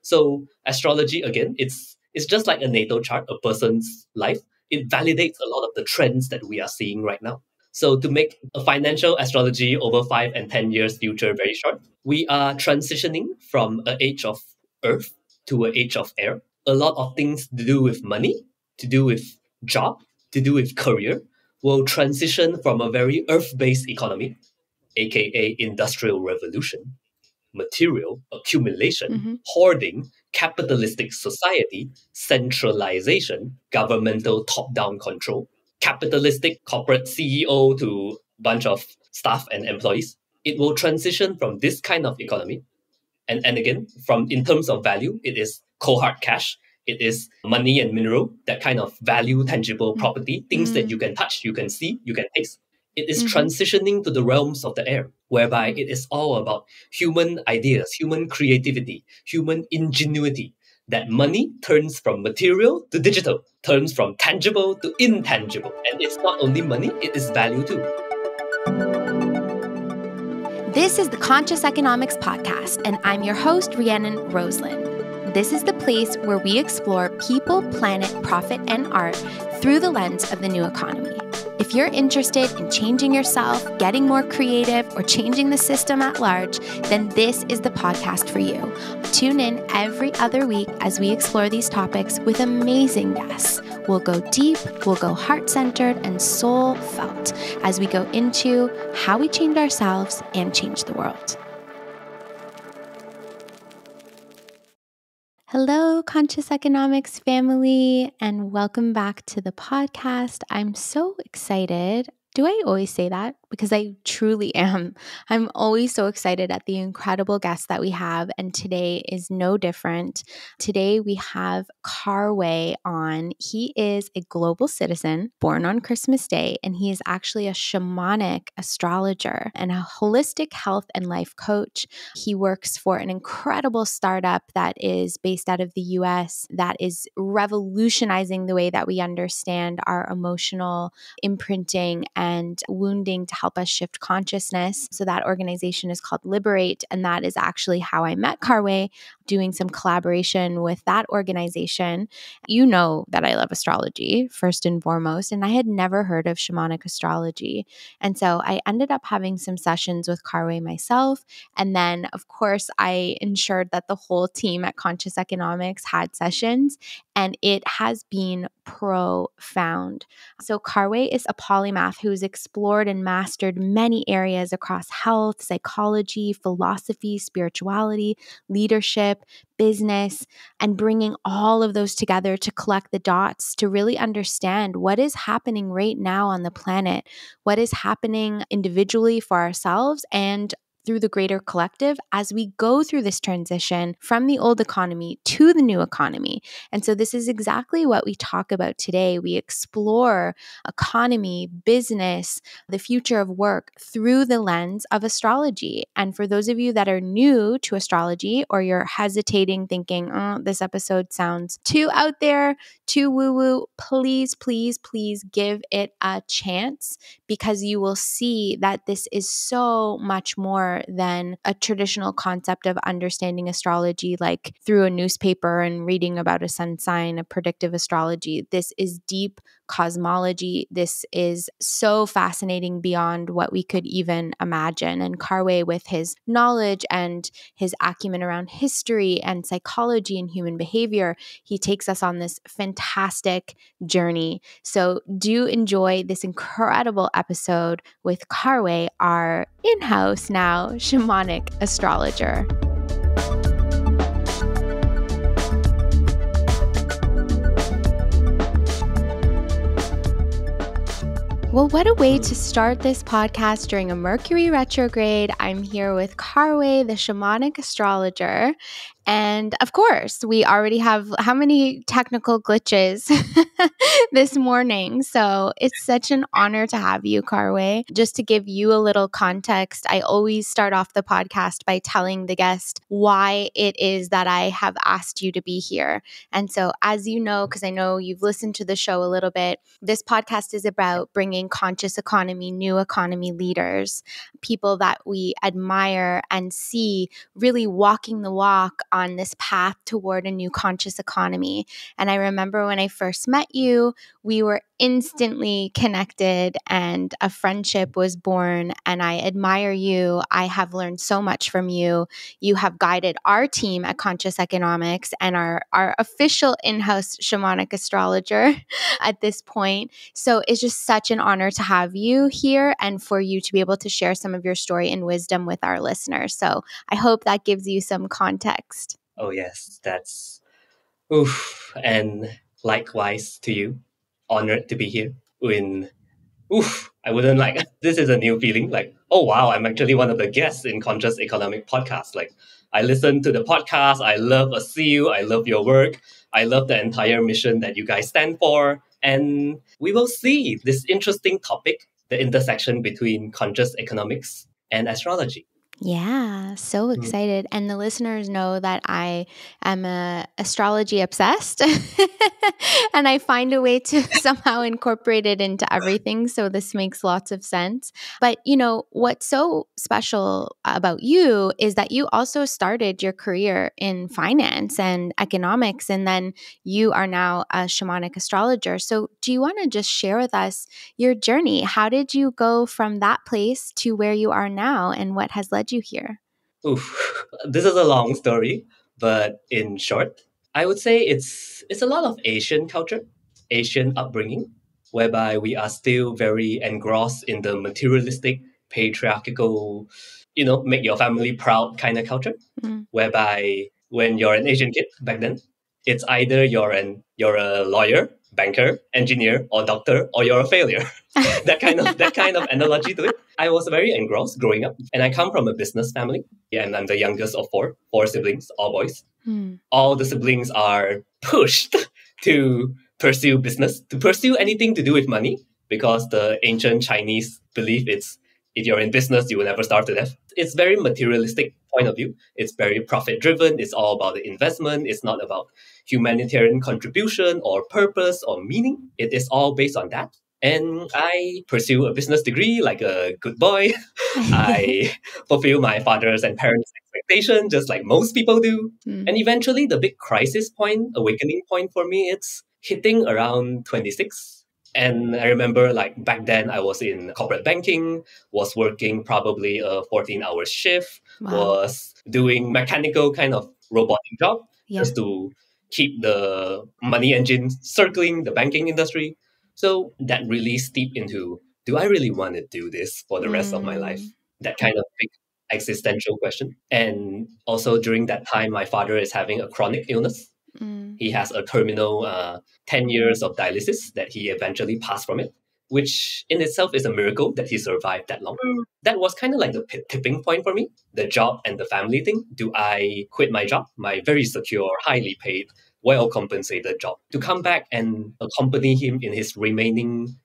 So astrology, again, it's just like a natal chart, a person's life. It validates a lot of the trends that we are seeing right now. So to make a financial astrology over 5 and 10 years future very short, we are transitioning from an age of earth to an age of air. A lot of things to do with money, to do with job, to do with career will transition from a very earth-based economy, aka industrial revolution, material accumulation, hoarding, capitalistic society, centralization, governmental top-down control, capitalistic corporate CEO to bunch of staff and employees. It will transition from this kind of economy. And again, from in terms of value, it is cold hard cash. It is money and mineral, that kind of value, tangible property, things that you can touch, you can see, you can taste. It is transitioning to the realms of the air, whereby it is all about human ideas, human creativity, human ingenuity. That money turns from material to digital, turns from tangible to intangible. And it's not only money, it is value too. This is the Conscious Economics Podcast, and I'm your host, Rhiannon Rosalind. This is the place where we explore people, planet, profit, and art through the lens of the new economy. If you're interested in changing yourself, getting more creative, or changing the system at large, then this is the podcast for you. Tune in every other week as we explore these topics with amazing guests. We'll go deep, we'll go heart-centered and soul-felt as we go into how we change ourselves and change the world. Hello, Conscious Economics family, and welcome back to the podcast. I'm so excited. Do I always say that? Because I truly am. I'm always so excited at the incredible guests that we have, and today is no different. Today we have Khar Wei on. He is a global citizen born on Christmas Day, and he is actually a shamanic astrologer and a holistic health and life coach. He works for an incredible startup that is based out of the US that is revolutionizing the way that we understand our emotional imprinting and wounding to help us shift consciousness. So that organization is called Liberate, and that is actually how I met Khar Wei, doing some collaboration with that organization. You know that I love astrology, first and foremost, and I had never heard of shamanic astrology. And so I ended up having some sessions with Khar Wei myself, and then, of course, I ensured that the whole team at Conscious Economics had sessions, and it has been profound. So Khar Wei is a polymath who's explored and mastered many areas across health, psychology, philosophy, spirituality, leadership, business, and bringing all of those together to collect the dots to really understand what is happening right now on the planet, what is happening individually for ourselves and through the greater collective as we go through this transition from the old economy to the new economy. And so this is exactly what we talk about today. We explore economy, business, the future of work through the lens of astrology. And for those of you that are new to astrology or you're hesitating thinking, oh, this episode sounds too out there, too woo-woo, please, please, please give it a chance, because you will see that this is so much more than a traditional concept of understanding astrology, like through a newspaper and reading about a sun sign, a predictive astrology. This is deep cosmology. This is so fascinating beyond what we could even imagine. And Khar Wei, with his knowledge and his acumen around history and psychology and human behavior, he takes us on this fantastic journey. So do enjoy this incredible episode with Khar Wei, our in-house now shamanic astrologer. Well, what a way to start this podcast during a Mercury retrograde. I'm here with Khar Wei, the shamanic astrologer. And of course, we already have how many technical glitches this morning. So it's such an honor to have you, Khar Wei. Just to give you a little context, I always start off the podcast by telling the guest why it is that I have asked you to be here. And so as you know, because I know you've listened to the show a little bit, this podcast is about bringing conscious economy, new economy leaders, people that we admire and see really walking the walk on this path toward a new conscious economy. And I remember when I first met you, we were instantly connected and a friendship was born. And I admire you. I have learned so much from you. You have guided our team at Conscious Economics and our official in-house shamanic astrologer at this point. So it's just such an honor to have you here and for you to be able to share some of your story and wisdom with our listeners. So I hope that gives you some context. Oh, yes, that's oof. And likewise to you. Honored to be here. I wouldn't like this is a new feeling. Like, oh wow, I'm actually one of the guests in Conscious Economic Podcast. Like, I listen to the podcast. I love you. I love your work. I love the entire mission that you guys stand for. And we will see this interesting topic, the intersection between conscious economics and astrology. Yeah, so excited. And the listeners know that I am astrology obsessed and I find a way to somehow incorporate it into everything. So this makes lots of sense. But what's so special about you is that you also started your career in finance and economics, and then you are now a shamanic astrologer. So do you want to just share with us your journey? How did you go from that place to where you are now, and what has led you here? This is a long story, but in short, I would say it's a lot of Asian culture, Asian upbringing, whereby we are still very engrossed in the materialistic, patriarchal, make your family proud kind of culture, whereby when you're an Asian kid back then, it's either you're a lawyer, banker, engineer, or doctor, or you're a failure. that kind of analogy to it. I was very engrossed growing up, and I come from a business family. Yeah, and I'm the youngest of four siblings, all boys. All the siblings are pushed to pursue business, to pursue anything to do with money, because the ancient Chinese belief it's if you're in business, you will never starve to death. It's very materialistic point of view. It's very profit driven. It's all about the investment. It's not about humanitarian contribution or purpose or meaning. It is all based on that. And I pursue a business degree like a good boy. I fulfill my father's and parents' expectation, just like most people do. And eventually, the big crisis point, awakening point for me, it's hitting around 26. And I remember like back then I was in corporate banking, was working probably a 14-hour shift, was doing mechanical kind of robotic job just to keep the money engine circling the banking industry. So that really steeped into, do I really want to do this for the rest of my life? That kind of big existential question. And also during that time, my father is having a chronic illness. He has a terminal 10 years of dialysis that he eventually passed from it, which in itself is a miracle that he survived that long. That was kind of like the tipping point for me, the job and the family thing. Do I quit my job, my very secure, highly paid, well-compensated job, to come back and accompany him in his remaining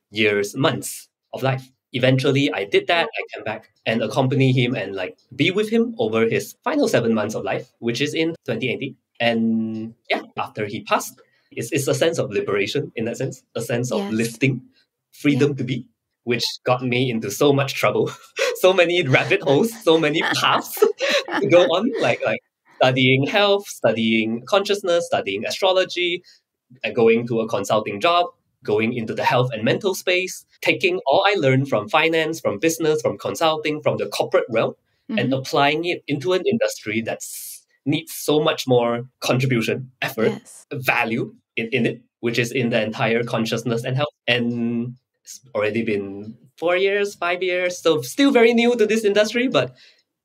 months of life? Eventually, I did that. I came back and accompany him and like be with him over his final 7 months of life, which is in 2018. And after he passed, it's a sense of liberation in that sense, a sense of lifting, freedom to be, which got me into so much trouble, so many rabbit holes, so many paths to go on, like studying health, studying consciousness, studying astrology, going to a consulting job, going into the health and mental space, taking all I learned from finance, from business, from consulting, from the corporate realm, and applying it into an industry that's needs so much more contribution, effort, value in it, which is in the entire consciousness and health. And it's already been 4 years, 5 years, so still very new to this industry, but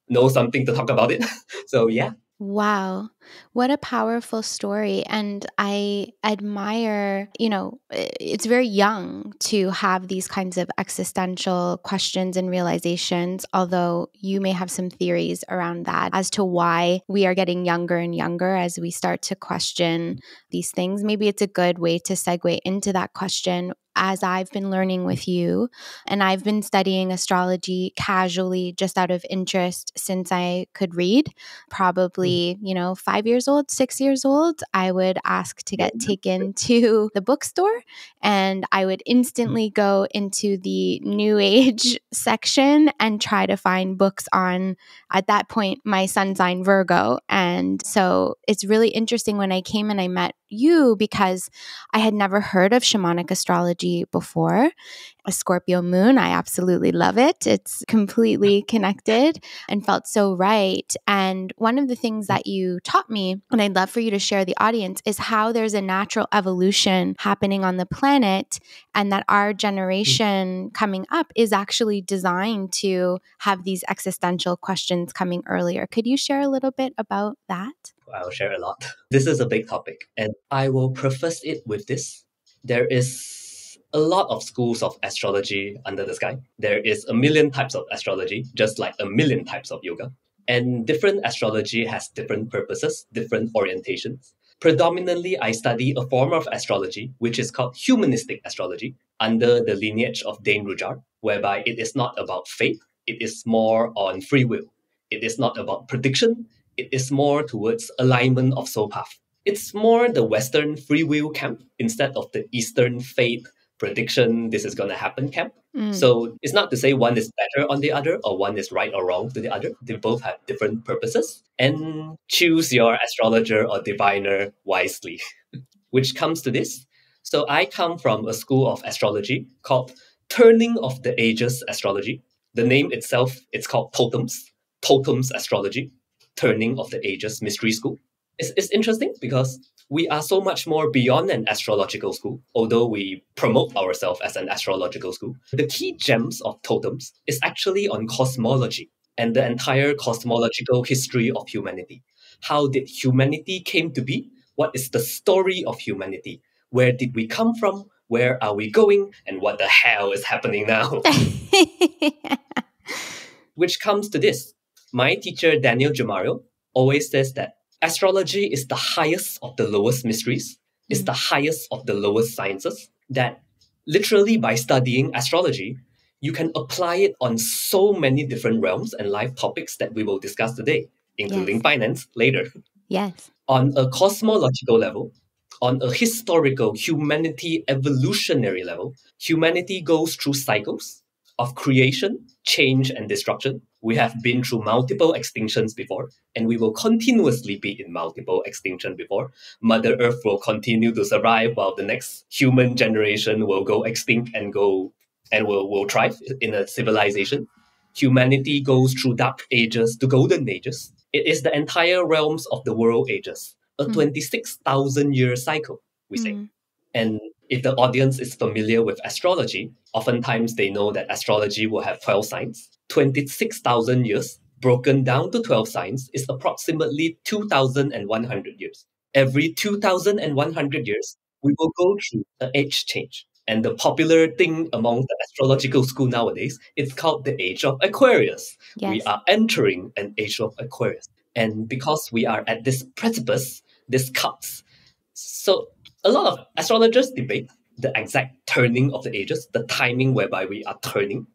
know something to talk about it. So yeah. Wow. What a powerful story. And I admire, it's very young to have these kinds of existential questions and realizations, although you may have some theories around that as to why we are getting younger and younger as we start to question these things. Maybe it's a good way to segue into that question. as I've been learning with you, and I've been studying astrology casually just out of interest since I could read, probably, 5 years old, 6 years old, I would ask to get taken to the bookstore and I would instantly go into the New Age section and try to find books on, at that point, my sun sign Virgo. And so it's really interesting when I came and I met you because I had never heard of shamanic astrology before. A Scorpio moon, I absolutely love it. It's completely connected and felt so right. And one of the things that you taught me, and I'd love for you to share the audience, is how there's a natural evolution happening on the planet and that our generation coming up is actually designed to have these existential questions coming earlier. Could you share a little bit about that? I'll share a lot. This is a big topic, and I will preface it with this. There is a lot of schools of astrology under the sky. There is a million types of astrology, just like a million types of yoga. And different astrology has different purposes, different orientations. Predominantly, I study a form of astrology, which is called humanistic astrology, under the lineage of Dane Rudhyar, whereby it is not about fate, it is more on free will. It is not about prediction, it is more towards alignment of soul path. It's more the Western free will camp instead of the Eastern fate prediction, this is going to happen camp. So it's not to say one is better on the other or one is right or wrong to the other. They both have different purposes. And choose your astrologer or diviner wisely. Which comes to this. So I come from a school of astrology called Turning of the Ages Astrology. The name itself, it's called Totems. Totems Astrology. Turning of the Ages Mystery School. It's interesting because we are so much more beyond an astrological school, although we promote ourselves as an astrological school. The key gems of totems is actually on cosmology and the entire cosmological history of humanity. How did humanity came to be? What is the story of humanity? Where did we come from? Where are we going? And what the hell is happening now? Which comes to this. My teacher, Daniel Jamario, always says that astrology is the highest of the lowest mysteries, is the highest of the lowest sciences, that literally by studying astrology, you can apply it on so many different realms and life topics that we will discuss today, including finance later. Yes. On a cosmological level, on a historical humanity evolutionary level, humanity goes through cycles of creation, change, and destruction. We have been through multiple extinctions before, and we will continuously be in multiple extinctions before. Mother Earth will continue to survive while the next human generation will go extinct and will thrive in a civilization. Humanity goes through dark ages to golden ages. It is the entire realms of the world ages, a 26,000-year cycle, we say. And if the audience is familiar with astrology, oftentimes they know that astrology will have 12 signs. 26,000 years broken down to 12 signs is approximately 2,100 years. Every 2,100 years, we will go through an age change. And the popular thing among the astrological school nowadays, it's called the age of Aquarius. Yes. We are entering an age of Aquarius. And because we are at this precipice, this cusp, so a lot of astrologers debate the exact turning of the ages, the timing whereby we are turning.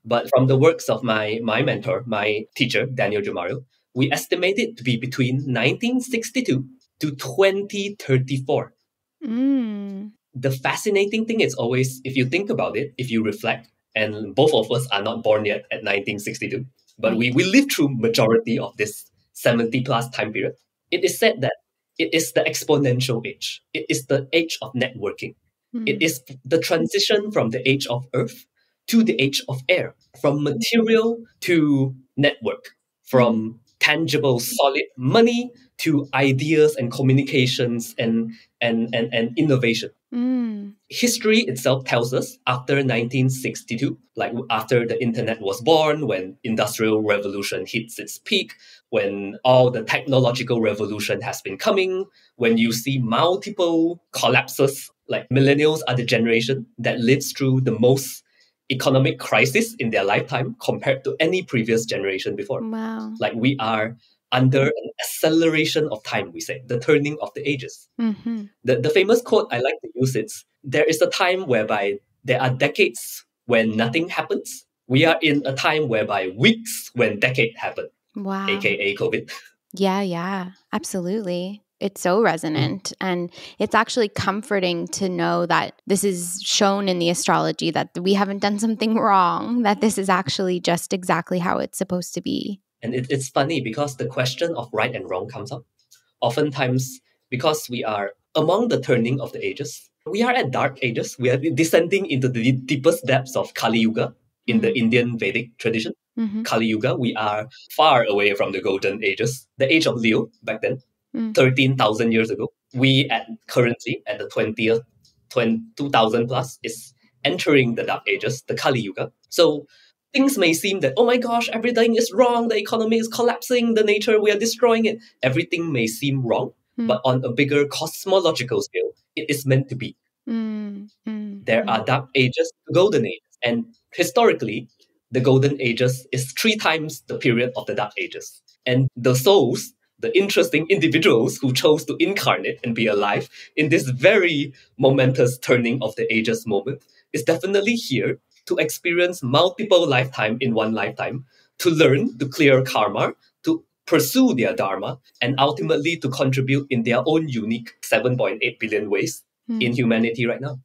But from the works of my mentor, my teacher, Daniel Jamario, we estimate it to be between 1962 to 2034. The fascinating thing is always, if you think about it, if you reflect, and both of us are not born yet at 1962, but we lived through majority of this 70 plus time period. It is said that it is the exponential age. It is the age of networking. It is the transition from the age of earth to the age of air, from material to network, from tangible, solid money to ideas and communications and innovation. History itself tells us after 1962, like after the internet was born, when industrial revolution hits its peak, when all the technological revolution has been coming, when you see multiple collapses, like millennials are the generation that lives through the most economic crisis in their lifetime compared to any previous generation before. Wow. Like we are under an acceleration of time, we say, the turning of the ages. Mm-hmm. The famous quote I like to use is, there is a time whereby there are decades when nothing happens. We are in a time whereby weeks when decade happen, Wow. aka COVID. Yeah, absolutely. It's so resonant. And it's actually comforting to know that this is shown in the astrology, that we haven't done something wrong, that this is actually just exactly how it's supposed to be. And it's funny because the question of right and wrong comes up. Oftentimes, because we are among the turning of the ages, we are at dark ages. We are descending into the deepest depths of Kali Yuga in the Indian Vedic tradition. Kali Yuga, we are far away from the golden ages, the age of Leo back then, 13,000 years ago. We currently at the 20th, 2000 plus is entering the dark ages, the Kali Yuga. So things may seem that, oh my gosh, everything is wrong, the economy is collapsing, the nature, we are destroying it. Everything may seem wrong, but on a bigger cosmological scale, it is meant to be. There are dark ages, golden ages. And historically, the golden ages is 3 times the period of the dark ages. And the souls, the interesting individuals who chose to incarnate and be alive in this very momentous turning of the ages moment, is definitely here to experience multiple lifetime in one lifetime, to learn, to clear karma, to pursue their dharma, and ultimately to contribute in their own unique 7.8 billion ways in humanity right now.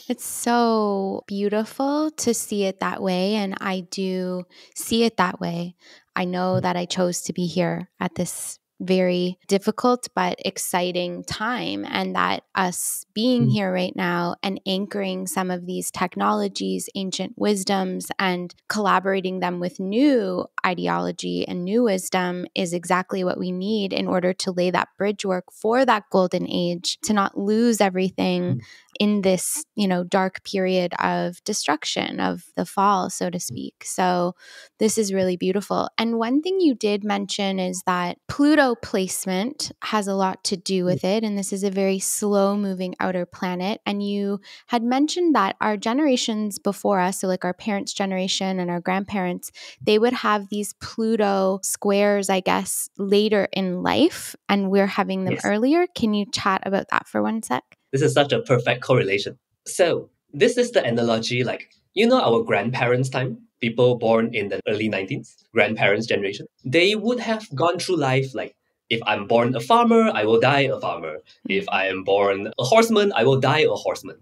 It's so beautiful to see it that way, and I do see it that way. I know that I chose to be here at this very difficult but exciting time, and that us being here right now and anchoring some of these technologies, ancient wisdoms, and collaborating them with new ideology and new wisdom is exactly what we need in order to lay that bridge work for that golden age, to not lose everything in this, dark period of destruction, of the fall, so to speak. So this is really beautiful. And one thing you did mention is that Pluto placement has a lot to do with it. And this is a very slow moving outer planet. And you had mentioned that our generations before us, so like our parents' generation and our grandparents, they would have these Pluto squares, I guess, later in life, and we're having them earlier. Can you chat about that for one sec? This is such a perfect correlation. So this is the analogy, like, our grandparents' time, people born in the early 19th, grandparents' generation, they would have gone through life like, if I'm born a farmer, I will die a farmer. If I am born a horseman, I will die a horseman.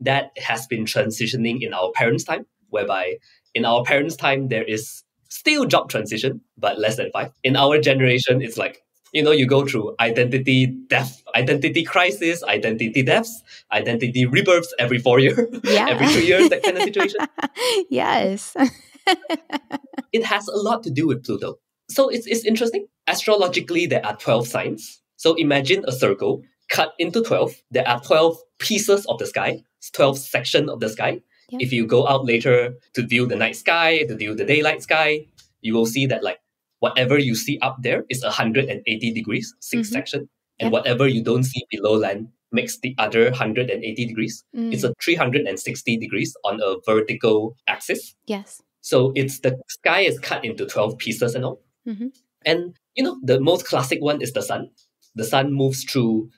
That has been transitioning in our parents' time, whereby in our parents' time, there is still job transition, but less than 5. In our generation, it's like, you go through identity death, identity crisis, identity deaths, identity rebirths every 4 years, every 3 years, that kind of situation. Yes. It has a lot to do with Pluto. So it's interesting. Astrologically, there are 12 signs. So imagine a circle cut into 12. There are 12 pieces of the sky, 12 sections of the sky. Yep. If you go out later to view the night sky, to view the daylight sky, you will see that whatever you see up there is 180 degrees, 6 section. And whatever you don't see below land makes the other 180 degrees. It's a 360 degrees on a vertical axis. Yes. So the sky is cut into 12 pieces and all. And, the most classic one is the sun. The sun moves through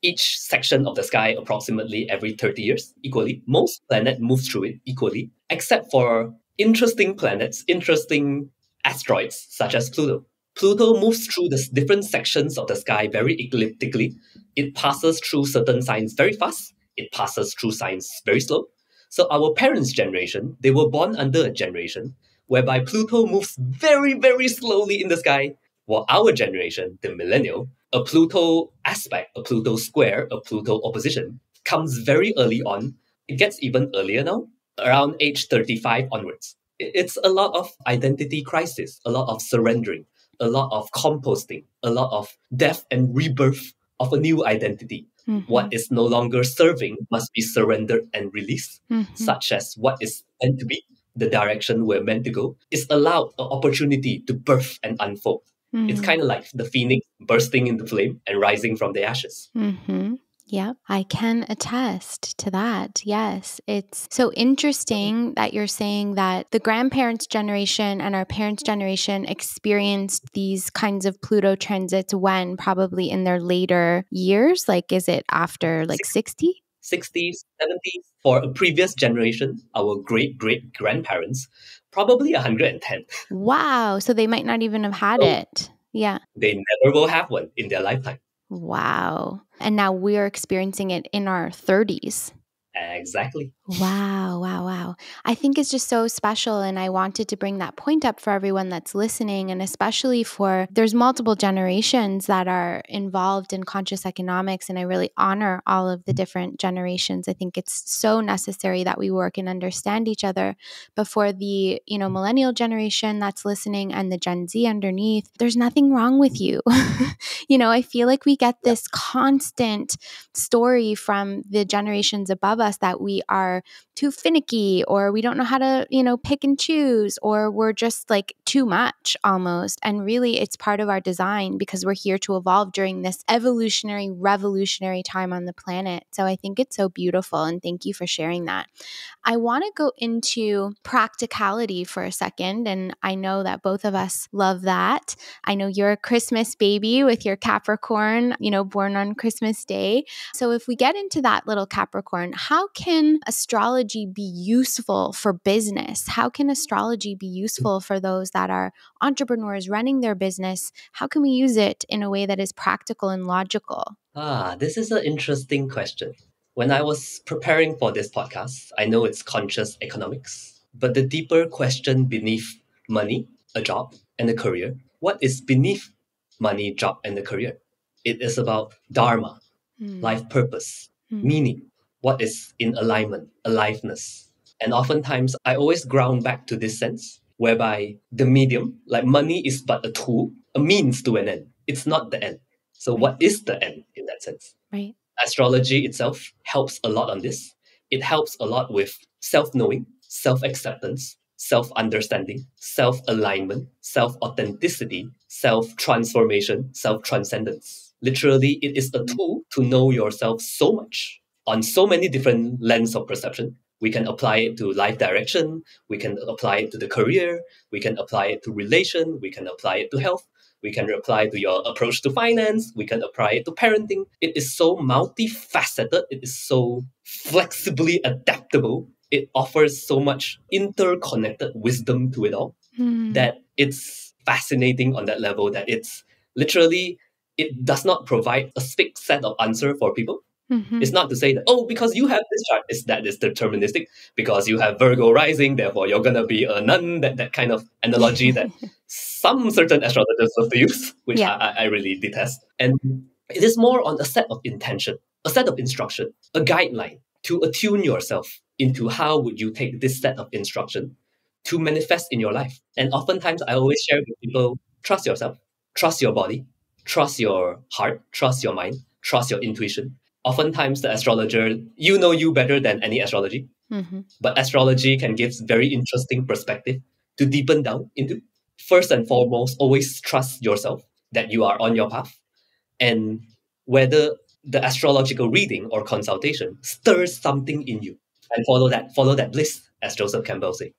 each section of the sky approximately every 30 years equally. Most planets move through it equally, except for interesting planets, interesting asteroids, such as Pluto. Pluto moves through the different sections of the sky very elliptically. It passes through certain signs very fast. It passes through signs very slow. So our parents' generation, they were born under a generation whereby Pluto moves very, very slowly in the sky, while our generation, the millennial, a Pluto aspect, a Pluto square, a Pluto opposition, comes very early on. It gets even earlier now, around age 35 onwards. It's a lot of identity crisis, a lot of surrendering, a lot of composting, a lot of death and rebirth of a new identity. What is no longer serving must be surrendered and released, such as what is meant to be, the direction we're meant to go, is allowed an opportunity to birth and unfold. It's kind of like the phoenix bursting into flame and rising from the ashes. Yeah, I can attest to that. Yes. It's so interesting that you're saying that the grandparents' generation and our parents' generation experienced these kinds of Pluto transits when? Probably in their later years? Like, is it after like 60? 60s, 70s. For a previous generation, our great great grandparents, probably 110. Wow. So they might not even have had So it. Yeah. they never will have one in their lifetime. Wow. And now we're experiencing it in our 30s. Exactly. Wow, wow, wow. I think it's just so special. And I wanted to bring that point up for everyone that's listening. And especially for there's multiple generations that are involved in conscious economics. And I really honor all of the different generations. I think it's so necessary that we work and understand each other. But for the, millennial generation that's listening and the Gen Z underneath, there's nothing wrong with you. I feel like we get this constant story from the generations above us that we are too finicky, or we don't know how to, pick and choose, or we're just like too much almost. And really, it's part of our design because we're here to evolve during this evolutionary, revolutionary time on the planet. So I think it's so beautiful. And thank you for sharing that. I want to go into practicality for a second. And I know that both of us love that. I know you're a Christmas baby with your Capricorn, born on Christmas Day. So if we get into that little Capricorn, how can astrology be useful for business? How can astrology be useful for those that are entrepreneurs running their business? How can we use it in a way that is practical and logical? This is an interesting question. When I was preparing for this podcast, I know it's conscious economics, but the deeper question beneath money, a job, and a career, what is beneath money, job, and a career? It is about dharma, life purpose, meaning, what is in alignment, aliveness. And oftentimes, I always ground back to this sense whereby the medium, like money, is but a tool, a means to an end. It's not the end. So, Right. what is the end in that sense? Right. Astrology itself helps a lot on this. It helps a lot with self knowing, self acceptance, self understanding, self alignment, self authenticity, self transformation, self transcendence. Literally, it is a tool to know yourself so much on so many different lens of perception. We can apply it to life direction, we can apply it to the career, we can apply it to relation, we can apply it to health, we can apply to your approach to finance, we can apply it to parenting. It is so multifaceted, it is so flexibly adaptable, it offers so much interconnected wisdom to it all that it's fascinating on that level, that it's literally, it does not provide a fixed set of answer for people. It's not to say that, because you have this chart, that is deterministic. Because you have Virgo rising, therefore you're going to be a nun. That kind of analogy that some certain astrologers love to use, which Yeah. I really detest. And it is more on a set of intention, a set of instruction, a guideline to attune yourself into how would you take this set of instruction to manifest in your life. And oftentimes I always share with people, trust yourself, trust your body, trust your heart, trust your mind, trust your intuition. Oftentimes the astrologer, you better than any astrology, but astrology can give very interesting perspective to deepen down into. First and foremost, always trust yourself that you are on your path, and whether the astrological reading or consultation stirs something in you, and follow that bliss, as Joseph Campbell said.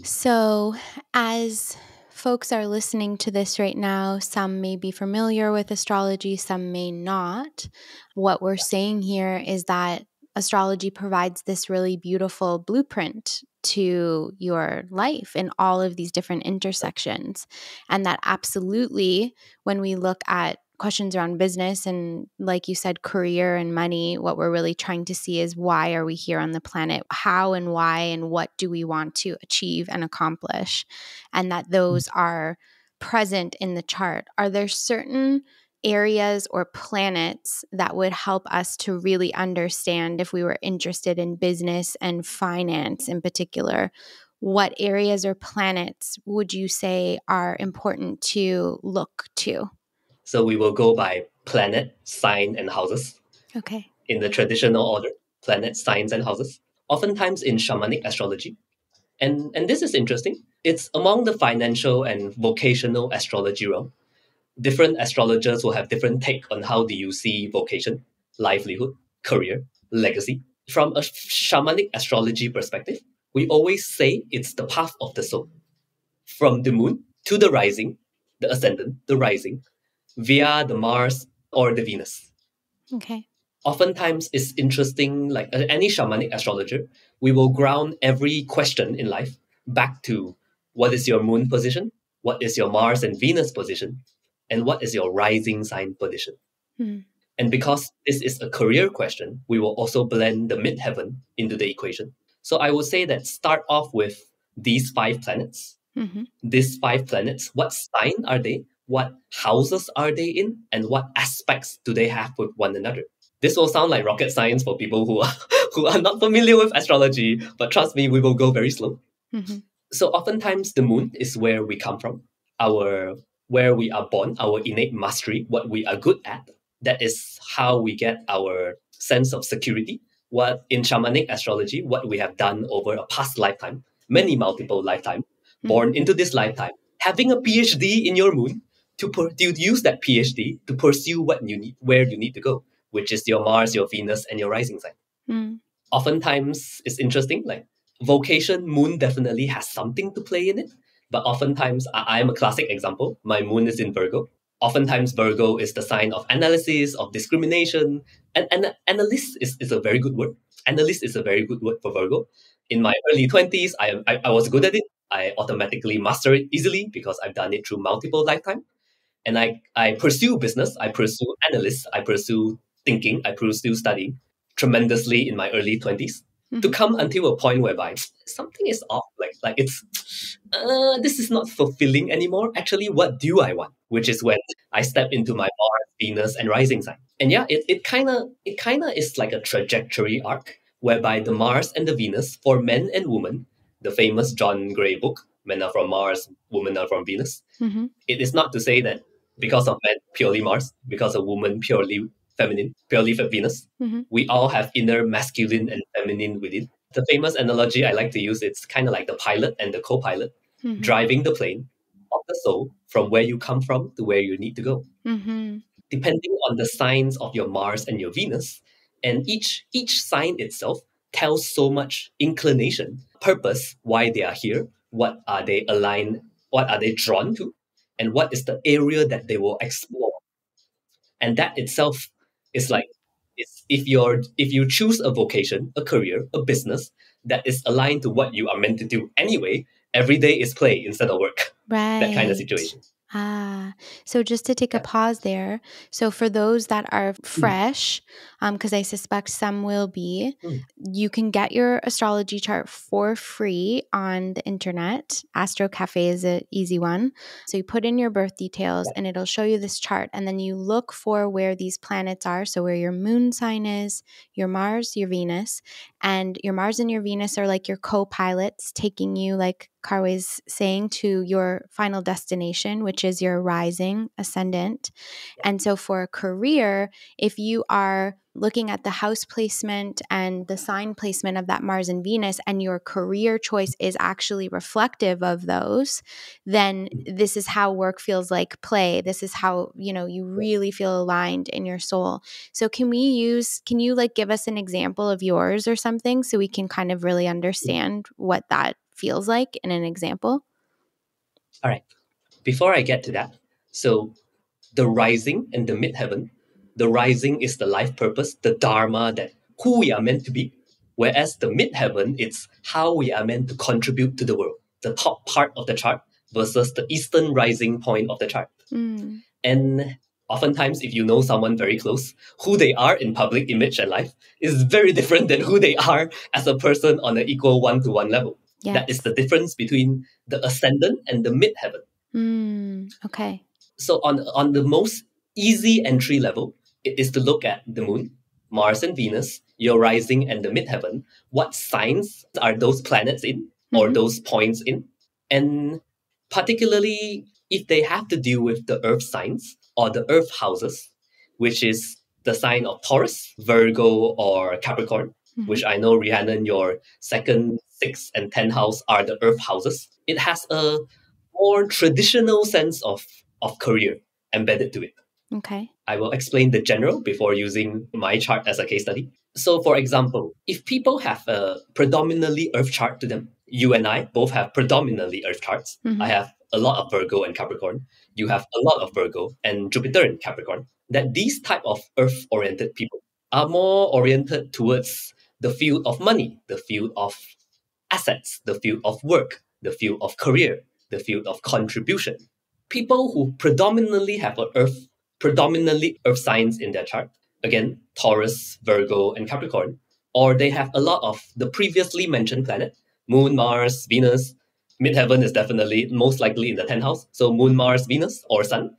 So, as folks are listening to this right now, some may be familiar with astrology, some may not. What we're saying here is that astrology provides this really beautiful blueprint to your life in all of these different intersections. And that absolutely, when we look at questions around business and, like you said, career and money, what we're really trying to see is, why are we here on the planet? How and why and what do we want to achieve and accomplish? And that those are present in the chart. Are there certain areas or planets that would help us to really understand, if we were interested in business and finance in particular, what areas or planets would you say are important to look to? So we will go by planet, sign, and houses. Okay. In the traditional order, planet, signs, and houses. Oftentimes in shamanic astrology. And this is interesting. It's among the financial and vocational astrology realm, different astrologers will have different take on how do you see vocation, livelihood, career, legacy. From a shamanic astrology perspective, we always say it's the path of the soul. From the moon to the rising, the ascendant, the rising, via the Mars or the Venus. Okay. Oftentimes, it's interesting, like any shamanic astrologer, we will ground every question in life back to what is your moon position, what is your Mars and Venus position, and what is your rising sign position. Mm. And because this is a career question, we will also blend the midheaven into the equation. So I would say that start off with these 5 planets. Mm-hmm. These 5 planets, what sign are they? What houses are they in? And what aspects do they have with one another? This will sound like rocket science for people who are who are not familiar with astrology, but trust me, we will go very slow. Mm-hmm. So oftentimes the moon is where we come from, where we are born, our innate mastery, what we are good at. That is how we get our sense of security. What in shamanic astrology, what we have done over a past lifetime, many multiple lifetime, born into this lifetime, having a PhD in your moon to use that PhD to pursue what you need, where you need to go, which is your Mars, your Venus, and your rising sign. Mm. Oftentimes, it's interesting, like vocation, moon definitely has something to play in it. But oftentimes, I'm a classic example. My moon is in Virgo. Oftentimes, Virgo is the sign of analysis, of discrimination. And analyst is a very good word. Analyst is a very good word for Virgo. In my early 20s, I was good at it. I automatically master it easily because I've done it through multiple lifetimes. And I pursue business, I pursue analysts, I pursue thinking, I pursue studying tremendously in my early 20s to come until a point whereby something is off. Like it's this is not fulfilling anymore. Actually, what do I want? Which is when I step into my Mars, Venus, and rising sign. And yeah, it kind of is like a trajectory arc whereby the Mars and the Venus for men and women, the famous John Gray book, Men Are From Mars, Women Are From Venus. Mm-hmm. It is not to say that because of men, purely Mars, because of women, purely feminine, purely Venus. Mm-hmm. We all have inner masculine and feminine within. The famous analogy I like to use, it's kind of like the pilot and the co-pilot Mm-hmm. driving the plane of the soul from where you come from to where you need to go. Mm-hmm. Depending on the signs of your Mars and your Venus, and each sign itself tells so much inclination, purpose, why they are here, what are they aligned, what are they drawn to, and what is the area that they will explore. And that itself is like, if you choose a vocation, a career, a business that is aligned to what you are meant to do anyway, every day is play instead of work. Right. That kind of situation. So just to take a pause there. So for those that are fresh, because I suspect some will be, you can get your astrology chart for free on the internet. Astro Cafe is an easy one. So you put in your birth details and it'll show you this chart. And then you look for where these planets are. So where your moon sign is, your Mars, your Venus, and your Mars and your Venus are like your co-pilots taking you, like Khar Wei's saying, to your final destination, which is your rising ascendant. And so for a career, if you are looking at the house placement and the sign placement of that Mars and Venus, and your career choice is actually reflective of those, then this is how work feels like play. This is how, you really feel aligned in your soul. So can you like give us an example of yours or something so we can kind of really understand what that feels like in an example? All right. Before I get to that, so the rising and the midheaven, the rising is the life purpose, the dharma, that who we are meant to be, whereas the midheaven, it's how we are meant to contribute to the world, the top part of the chart versus the eastern rising point of the chart. And oftentimes, if you know someone very close, who they are in public image and life is very different than who they are as a person on an equal one-to-one level. Yes. That is the difference between the ascendant and the midheaven. Okay. So on the most easy entry level, it is to look at the moon, Mars and Venus, your rising and the midheaven. What signs are those planets in or those points in? And particularly if they have to deal with the earth signs or the earth houses, which is the sign of Taurus, Virgo, or Capricorn, which I know, Rhiannon, your 2nd, 6th, and 10th house are the earth houses. It has a more traditional sense of career. embedded to it. Okay. I will explain the general before using my chart as a case study. So, for example, if people have a predominantly Earth chart to them, you and I both have predominantly Earth charts. Mm-hmm. I have a lot of Virgo and Capricorn. You have a lot of Virgo and Jupiter in Capricorn. That these type of Earth-oriented people are more oriented towards the field of money, the field of assets, the field of work, the field of career, the field of contribution. People who predominantly have predominantly Earth signs in their chart, again, Taurus, Virgo, and Capricorn, or they have a lot of the previously mentioned planet, Moon, Mars, Venus. Midheaven is definitely most likely in the 10th house. So Moon, Mars, Venus, or Sun.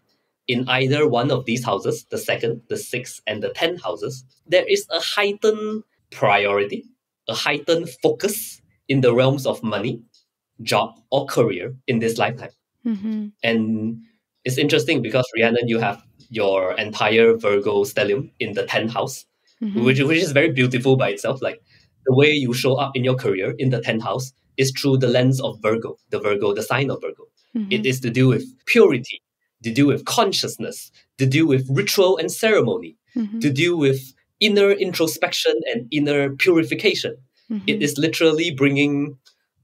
In either one of these houses, the second, the sixth, and the 10th houses, there is a heightened priority, a heightened focus in the realms of money, job, or career in this lifetime. Mm-hmm. And it's interesting because, Rhiannon, you have your entire Virgo stellium in the 10th house, Mm-hmm. which is very beautiful by itself. Like the way you show up in your career in the 10th house is through the lens of Virgo, the sign of Virgo. Mm-hmm. It is to do with purity, to do with consciousness, to do with ritual and ceremony, Mm-hmm. to do with inner introspection and inner purification. Mm-hmm. It is literally bringing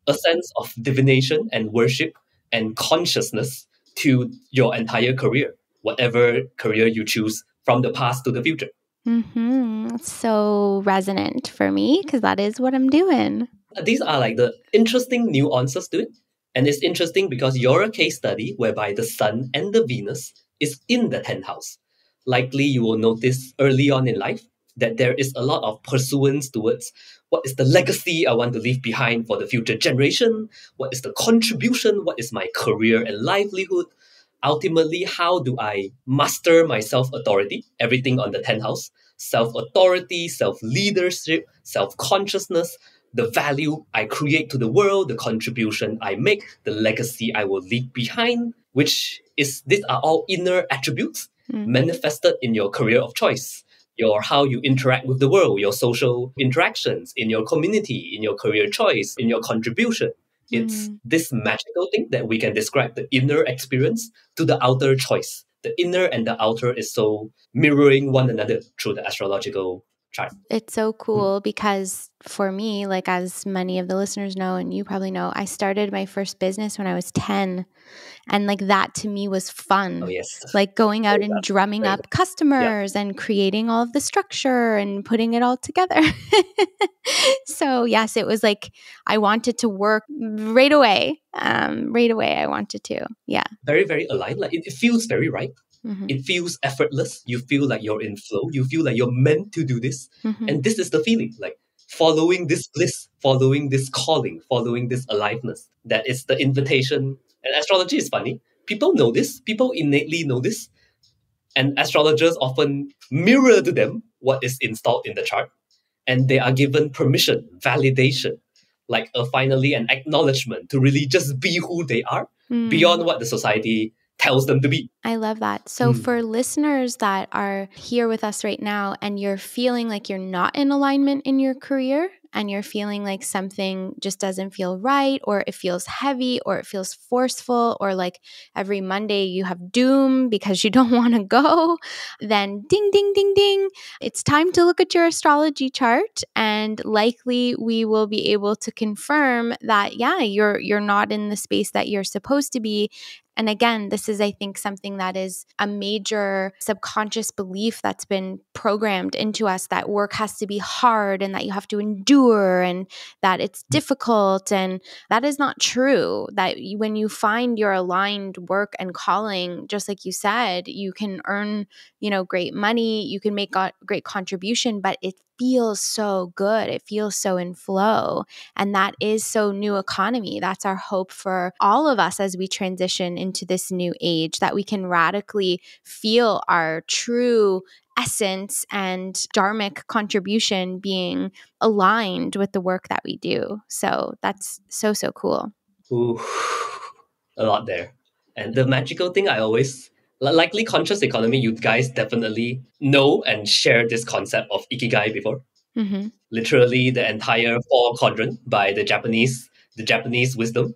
a sense of divination and worship and consciousness to your entire career, whatever career you choose from the past to the future. Mm-hmm. So resonant for me because that is what I'm doing. These are like the interesting nuances to it. And it's interesting because you're a case study whereby the Sun and the Venus is in the 10th house. Likely you will notice early on in life that there is a lot of pursuance towards what is the legacy I want to leave behind for the future generation? What is the contribution? What is my career and livelihood? Ultimately, how do I master my self-authority? Everything on the 10th house. Self-authority, self-leadership, self-consciousness, the value I create to the world, the contribution I make, the legacy I will leave behind, these are all inner attributes manifested in your career of choice, your how you interact with the world, your social interactions in your community, in your career choice, in your contribution. It's this magical thing that we can describe the inner experience to the outer choice. The inner and the outer is so mirroring one another through the astrological chart. It's so cool because for me, like as many of the listeners know, and you probably know, I started my first business when I was 10. And like that to me was fun. Oh, yes. Like going out and drumming up customers and creating all of the structure and putting it all together. So yes, it was like I wanted to work right away. I wanted to. Yeah. Very, very aligned. Like it feels very right. Mm-hmm. It feels effortless. You feel like you're in flow. You feel like you're meant to do this. Mm-hmm. And this is the feeling, like following this bliss, following this calling, following this aliveness. That is the invitation. And astrology is funny. People know this. People innately know this. And astrologers often mirror to them what is installed in the chart. And they are given permission, validation, like finally an acknowledgement to really just be who they are beyond what the society tells them to be. I love that. So for listeners that are here with us right now and you're feeling like you're not in alignment in your career and you're feeling like something just doesn't feel right or it feels heavy or it feels forceful or like every Monday you have doom because you don't want to go, then ding, ding, ding, ding. It's time to look at your astrology chart and likely we will be able to confirm that, yeah, you're not in the space that you're supposed to be. And again, this is, I think, something that is a major subconscious belief that's been programmed into us that work has to be hard and that you have to endure and that it's difficult. And that is not true. That when you find your aligned work and calling, just like you said, you can earn, great money, you can make a great contribution, but it feels so good. It feels so in flow. And that is so new economy. That's our hope for all of us as we transition into this new age, that we can radically feel our true essence and dharmic contribution being aligned with the work that we do. So that's so, so cool. Ooh, a lot there. And the magical thing I always likely conscious economy, you guys definitely know and share this concept of ikigai before. Mm-hmm. Literally the entire four quadrant by the Japanese wisdom.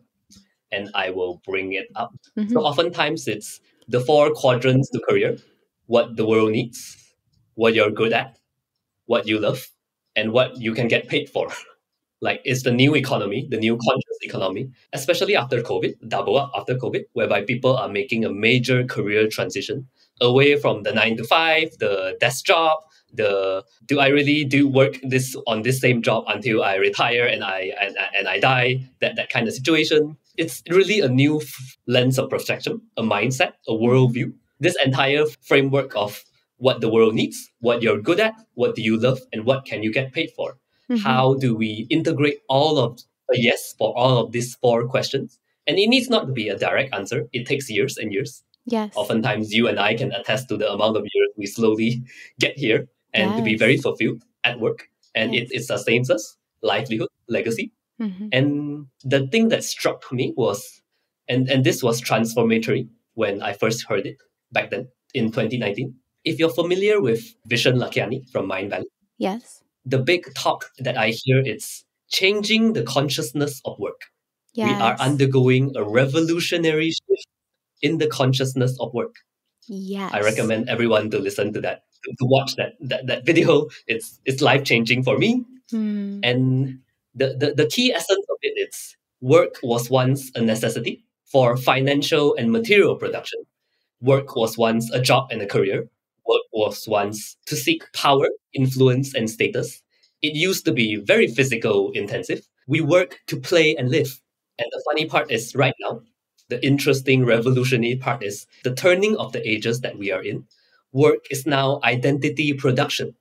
And I will bring it up. So oftentimes it's the 4 quadrants to career: what the world needs, what you're good at, what you love, and what you can get paid for. Like, it's the new economy, the new conscious economy, especially after COVID, double up after COVID, whereby people are making a major career transition away from the 9 to 5, the desk job, the do I really do work this on this same job until I retire and I die, that kind of situation. It's really a new lens of perception, a mindset, a worldview. This entire framework of what the world needs, what you're good at, what do you love, and what can you get paid for. How do we integrate all of a yes for all of these 4 questions? And it needs not to be a direct answer. It takes years and years. Yes. Oftentimes, you and I can attest to the amount of years we slowly get here and to be very fulfilled at work. And it sustains us, livelihood, legacy. And the thing that struck me was, and this was transformatory when I first heard it back then in 2019. If you're familiar with Vishen Lakiani from Mind Valley, yes, the big talk that I hear is changing the consciousness of work. yes. We are undergoing a revolutionary shift in the consciousness of work. Yes. I recommend everyone to listen to that, to watch that video. It's life-changing for me. And the key essence of it is work was once a necessity for financial and material production. Work was once a job and a career. Work was once to seek power, influence, and status. It used to be very physical intensive. We work to play and live. And the funny part is right now, the interesting revolutionary part is the turning of the ages that we are in. Work is now identity production,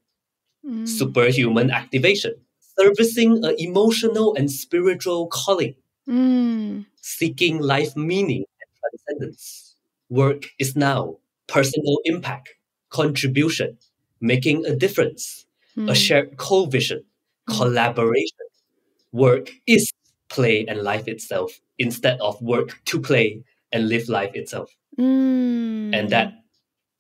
superhuman activation, servicing an emotional and spiritual calling, seeking life meaning and transcendence. Work is now personal impact, contribution, making a difference, a shared co-vision, collaboration. Work is play and life itself instead of work to play and live life itself. And that,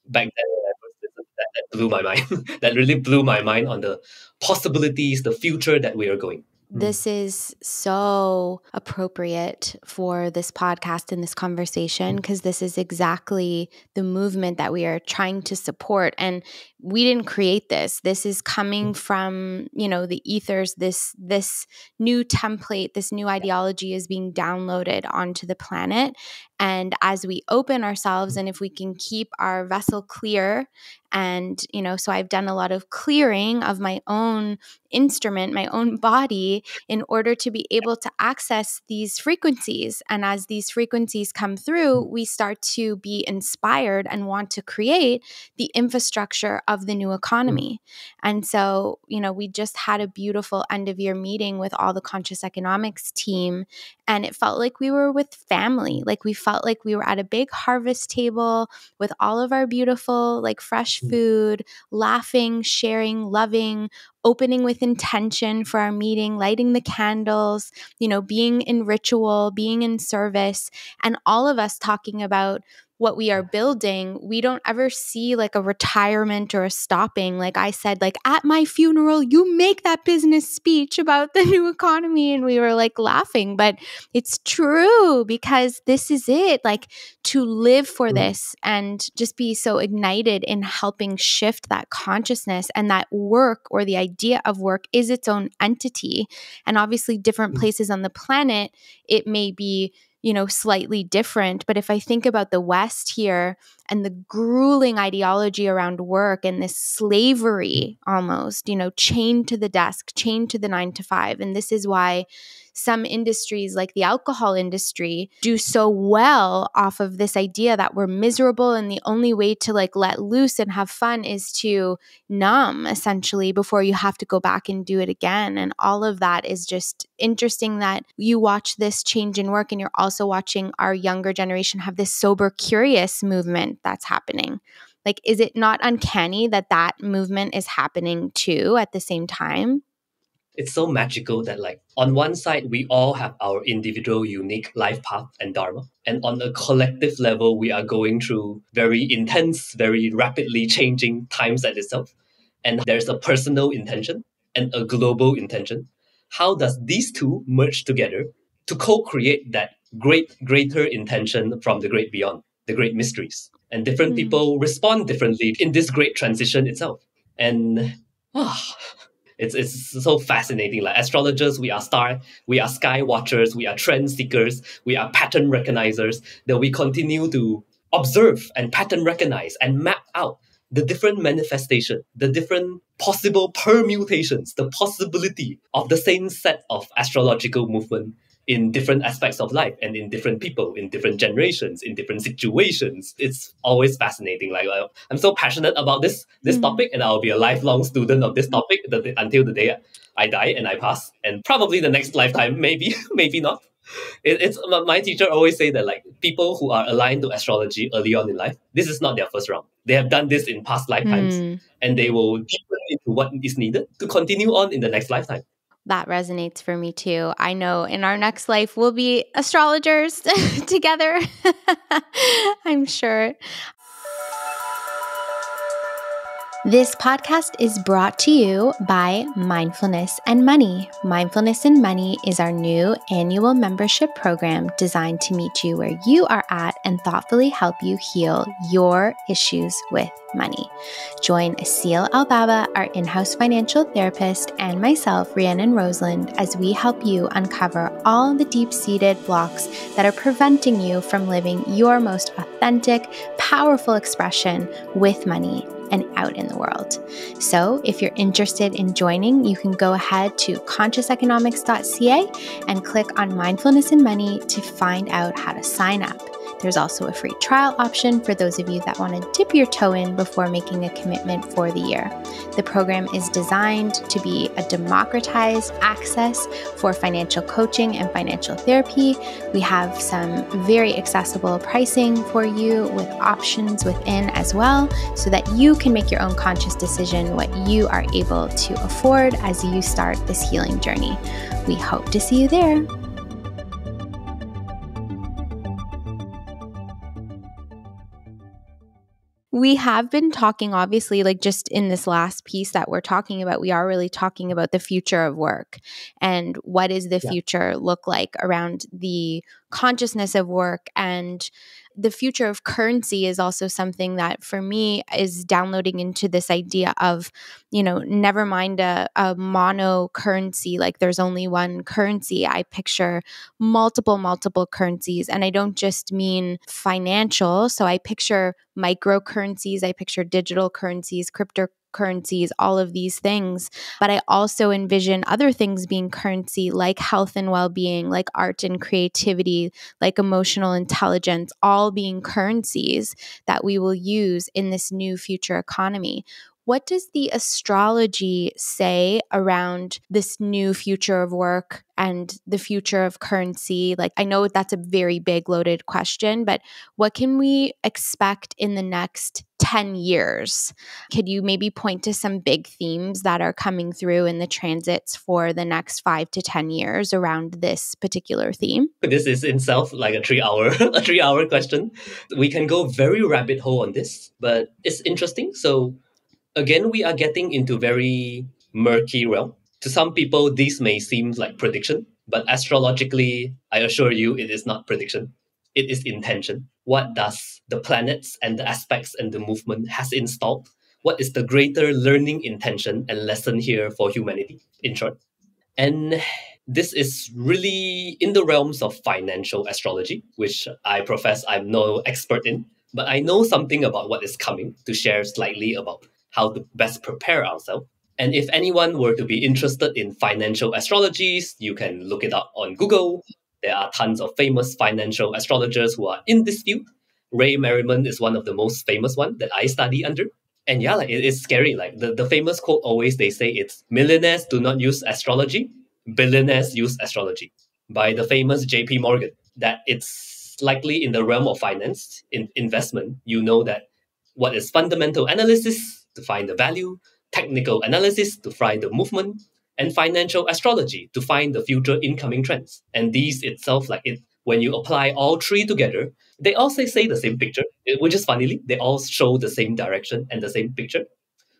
back then when I first listened to that, that blew my mind. That really blew my mind on the possibilities, the future that we are going. This is so appropriate for this podcast and this conversation, because this is exactly the movement that we are trying to support. And we didn't create this. This is coming from, the ethers. This new template, this new ideology is being downloaded onto the planet. And as we open ourselves, and if we can keep our vessel clear, and, so I've done a lot of clearing of my own instrument, my own body, in order to be able to access these frequencies. And as these frequencies come through, we start to be inspired and want to create the infrastructure of the new economy. And so, we just had a beautiful end of year meeting with all the conscious economics team. And it felt like we were with family. Like we felt like we were at a big harvest table with all of our beautiful, fresh food, laughing, sharing, loving, opening with intention for our meeting, lighting the candles, being in ritual, being in service, and all of us talking about what we are building. We don't ever see a retirement or a stopping. Like I said, at my funeral, you make that business speech about the new economy. And we were laughing, but it's true, because this is it, to live for this and just be so ignited in helping shift that consciousness. And that work, or the idea of work, is its own entity. And obviously different places on the planet, it may be slightly different. But if I think about the West here and the grueling ideology around work and this slavery almost, chained to the desk, chained to the 9 to 5. And this is why some industries like the alcohol industry do so well off of this idea that we're miserable and the only way to let loose and have fun is to numb, essentially, before you have to go back and do it again. And all of that is just interesting that you watch this change in work, and you're also watching our younger generation have this sober curious movement that's happening. Is it not uncanny that that movement is happening too at the same time? It's so magical that on one side, we all have our individual unique life path and dharma. And on a collective level, we are going through very intense, very rapidly changing times at itself. And there's a personal intention and a global intention. How does these two merge together to co-create that greater intention from the great beyond, the great mysteries? And different people respond differently in this great transition itself. And it's so fascinating. Like astrologers, we are sky watchers, we are trend seekers, we are pattern recognizers, that we continue to observe and pattern recognize and map out the different manifestation, the different possible permutations, the possibility of the same set of astrological movement in different aspects of life and in different people, in different generations, in different situations. It's always fascinating. Like I'm so passionate about this topic, and I'll be a lifelong student of this topic until the day I die and I pass, and probably the next lifetime, maybe, maybe not. It's my teacher always say that like people who are aligned to astrology early on in life, this is not their first round. They have done this in past lifetimes, and they will deepen into what is needed to continue on in the next lifetime. That resonates for me too. I know in our next life we'll be astrologers together. I'm sure. This podcast is brought to you by Mindfulness and Money. Mindfulness and Money is our new annual membership program designed to meet you where you are at and thoughtfully help you heal your issues with money. Join Asil Albaba, our in-house financial therapist, and myself, Rhiannon Rosalind, as we help you uncover all the deep-seated blocks that are preventing you from living your most authentic, powerful expression with money and out in the world. So if you're interested in joining, you can go ahead to consciouseconomics.ca and click on Mindfulness and Money to find out how to sign up. There's also a free trial option for those of you that want to dip your toe in before making a commitment for the year. The program is designed to be a democratized access for financial coaching and financial therapy. We have some very accessible pricing for you with options within as well, so that you can make your own conscious decision what you are able to afford as you start this healing journey. We hope to see you there. We have been talking, obviously, like just in this last piece that we're talking about, we are really talking about the future of work and what does the future look like around the consciousness of work. And the future of currency is also something that for me is downloading into this idea of, never mind a mono currency, like there's only one currency. I picture multiple currencies, and I don't just mean financial. So I picture microcurrencies, I picture digital currencies, cryptocurrencies, all of these things. But I also envision other things being currency, like health and well-being, like art and creativity, like emotional intelligence, all being currencies that we will use in this new future economy. What does the astrology say around this new future of work and the future of currency? Like, I know that's a very big loaded question, but what can we expect in the next 10 years? Could you maybe point to some big themes that are coming through in the transits for the next 5 to 10 years around this particular theme? This is in itself like a 3 hour question. We can go very rabbit hole on this, but it's interesting. So again, we are getting into very murky realm. To some people, this may seem like prediction, but astrologically, I assure you, it is not prediction. It is intention. What does the planets and the aspects and the movement has installed? What is the greater learning intention and lesson here for humanity, in short? And this is really in the realms of financial astrology, which I profess I'm no expert in, but I know something about what is coming to share slightly about how to best prepare ourselves. And if anyone were to be interested in financial astrologies, you can look it up on Google. There are tons of famous financial astrologers who are in this field. Ray Merriman is one of the most famous one that I study under. And yeah, like it is scary. Like the famous quote always they say it's millionaires do not use astrology, billionaires use astrology, by the famous JP Morgan. That it's likely in the realm of finance, in investment, you know that what is fundamental analysis to find the value, technical analysis to find the movement, and financial astrology to find the future incoming trends. And these itself, like it, when you apply all three together, they all say the same picture, which is funnily, they all show the same direction and the same picture.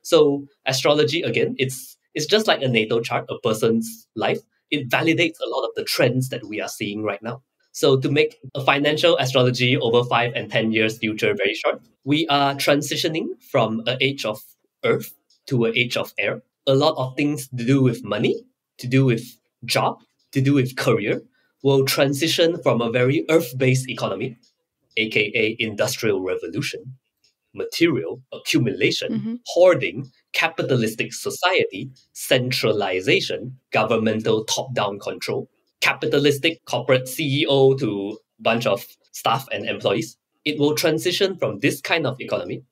So astrology, again, it's just like a natal chart, a person's life. It validates a lot of the trends that we are seeing right now. So to make a financial astrology over 5 and 10 years future very short, we are transitioning from an age of earth to an age of air. A lot of things to do with money, to do with job, to do with career will transition from a very earth-based economy, aka industrial revolution, material accumulation, hoarding, capitalistic society, centralization, governmental top-down control, capitalistic corporate CEO to bunch of staff and employees. It will transition from this kind of economy.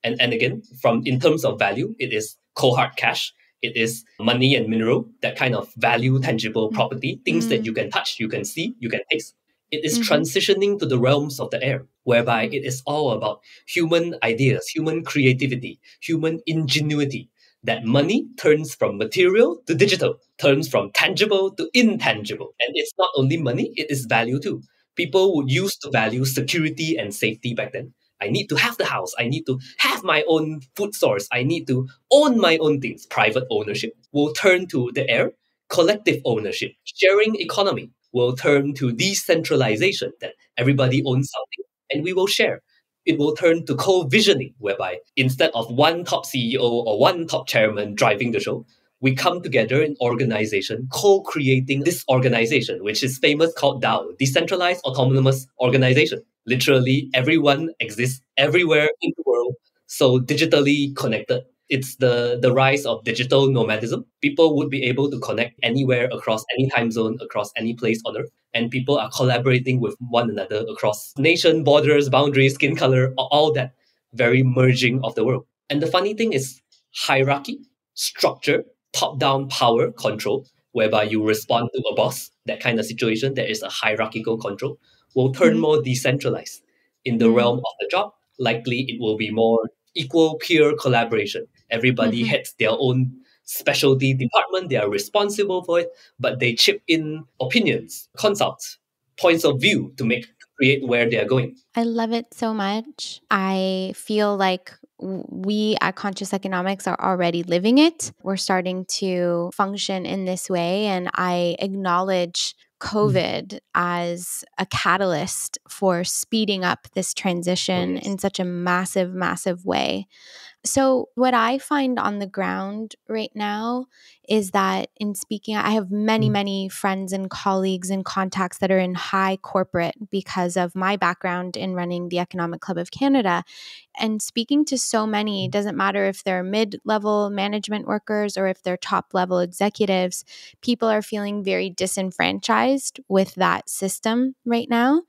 And again, from in terms of value, it is cold hard cash. It is money and mineral, that kind of value, tangible property, things that you can touch, you can see, you can taste. It is transitioning to the realms of the air, whereby it is all about human ideas, human creativity, human ingenuity. That money turns from material to digital, turns from tangible to intangible. And it's not only money, it is value too. People would use to value security and safety back then. I need to have the house. I need to have my own food source. I need to own my own things. Private ownership will turn to the air. Collective ownership, sharing economy will turn to decentralization, that everybody owns something and we will share. It will turn to co-visioning, whereby instead of one top CEO or one top chairman driving the show, we come together in organization, co-creating this organization, which is famous called DAO, Decentralized Autonomous Organization. Literally, everyone exists everywhere in the world, so digitally connected. It's the rise of digital nomadism. People would be able to connect anywhere across any time zone, across any place on earth. And people are collaborating with one another across nation, borders, boundaries, skin color, all that very merging of the world. And the funny thing is hierarchy, structure, top-down power control, whereby you respond to a boss, that kind of situation, there is a hierarchical control, will turn more decentralized. In the realm of the job, likely it will be more equal peer collaboration. Everybody heads their own specialty department, they are responsible for it, but they chip in opinions, consults, points of view to create where they are going. I love it so much. I feel like we at Conscious Economics are already living it. We're starting to function in this way, and I acknowledge COVID as a catalyst for speeding up this transition in such a massive, massive way. So what I find on the ground right now is that in speaking, I have many, many friends and colleagues and contacts that are in high corporate because of my background in running the Economic Club of Canada. And speaking to so many, it doesn't matter if they're mid-level management workers or if they're top-level executives, people are feeling very disenfranchised with that system right now.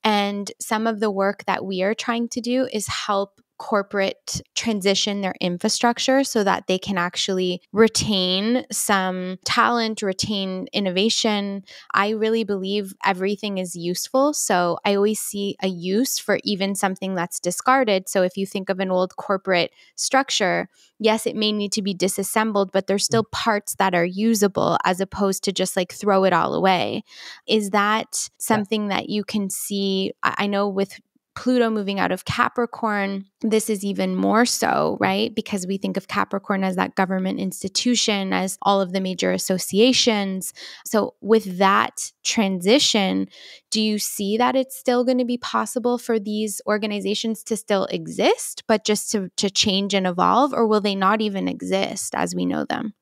And some of the work that we are trying to do is help corporate transition their infrastructure so that they can actually retain some talent, retain innovation. I really believe everything is useful. So I always see a use for even something that's discarded. So if you think of an old corporate structure, yes, it may need to be disassembled, but there's still parts that are usable as opposed to just like throw it all away. Is that something that you can see? I know with Pluto moving out of Capricorn, this is even more so, right? Because we think of Capricorn as that government institution, as all of the major associations. So with that transition, do you see that it's still going to be possible for these organizations to still exist, but just to change and evolve, or will they not even exist as we know them?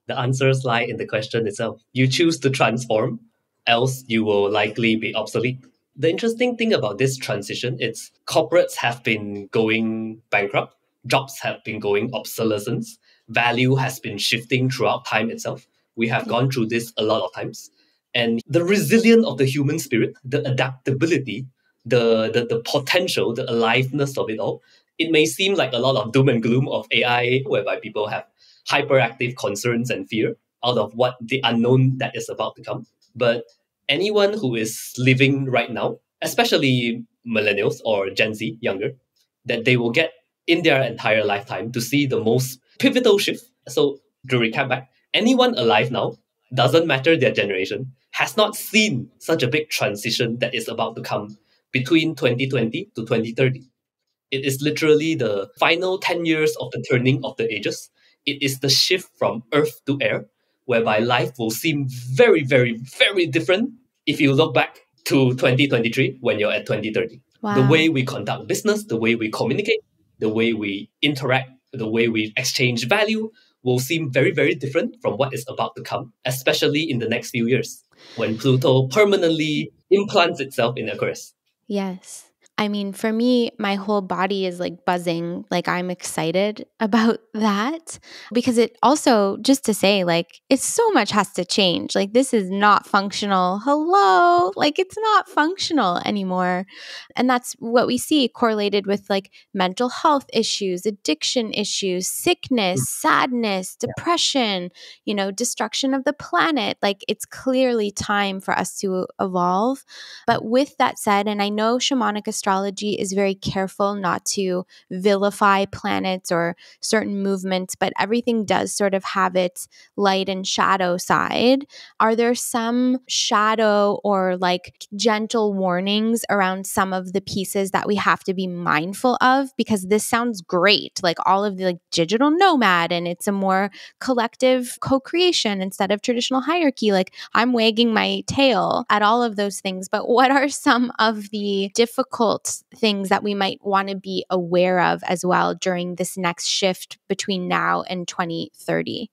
The answers lie in the question itself. You choose to transform, else you will likely be obsolete. The interesting thing about this transition is corporates have been going bankrupt, jobs have been going obsolescence, value has been shifting throughout time itself. We have gone through this a lot of times. And the resilience of the human spirit, the adaptability, the potential, the aliveness of it all, it may seem like a lot of doom and gloom of AI, whereby people have hyperactive concerns and fear out of what the unknown that is about to come. But anyone who is living right now, especially millennials or Gen Z, younger, that they will get in their entire lifetime to see the most pivotal shift. So to recap back, anyone alive now, doesn't matter their generation, has not seen such a big transition that is about to come between 2020 to 2030. It is literally the final 10 years of the turning of the ages. It is the shift from earth to air, whereby life will seem very, very, very different if you look back to 2023 when you're at 2030. Wow. The way we conduct business, the way we communicate, the way we interact, the way we exchange value will seem very, very different from what is about to come, especially in the next few years when Pluto permanently implants itself in Aquarius. Yes. I mean, for me, my whole body is like buzzing. Like, I'm excited about that because it also, just to say, like, it's so much has to change. Like, this is not functional. Hello. Like, it's not functional anymore. And that's what we see correlated with like mental health issues, addiction issues, sickness, sadness, depression, destruction of the planet. Like, it's clearly time for us to evolve. But with that said, and I know shamanic astrology is very careful not to vilify planets or certain movements, but everything does sort of have its light and shadow side. Are there some shadow or like gentle warnings around some of the pieces that we have to be mindful of? Because this sounds great, like all of the like digital nomad, and it's a more collective co-creation instead of traditional hierarchy. Like, I'm wagging my tail at all of those things, but what are some of the difficult things that we might want to be aware of as well during this next shift between now and 2030?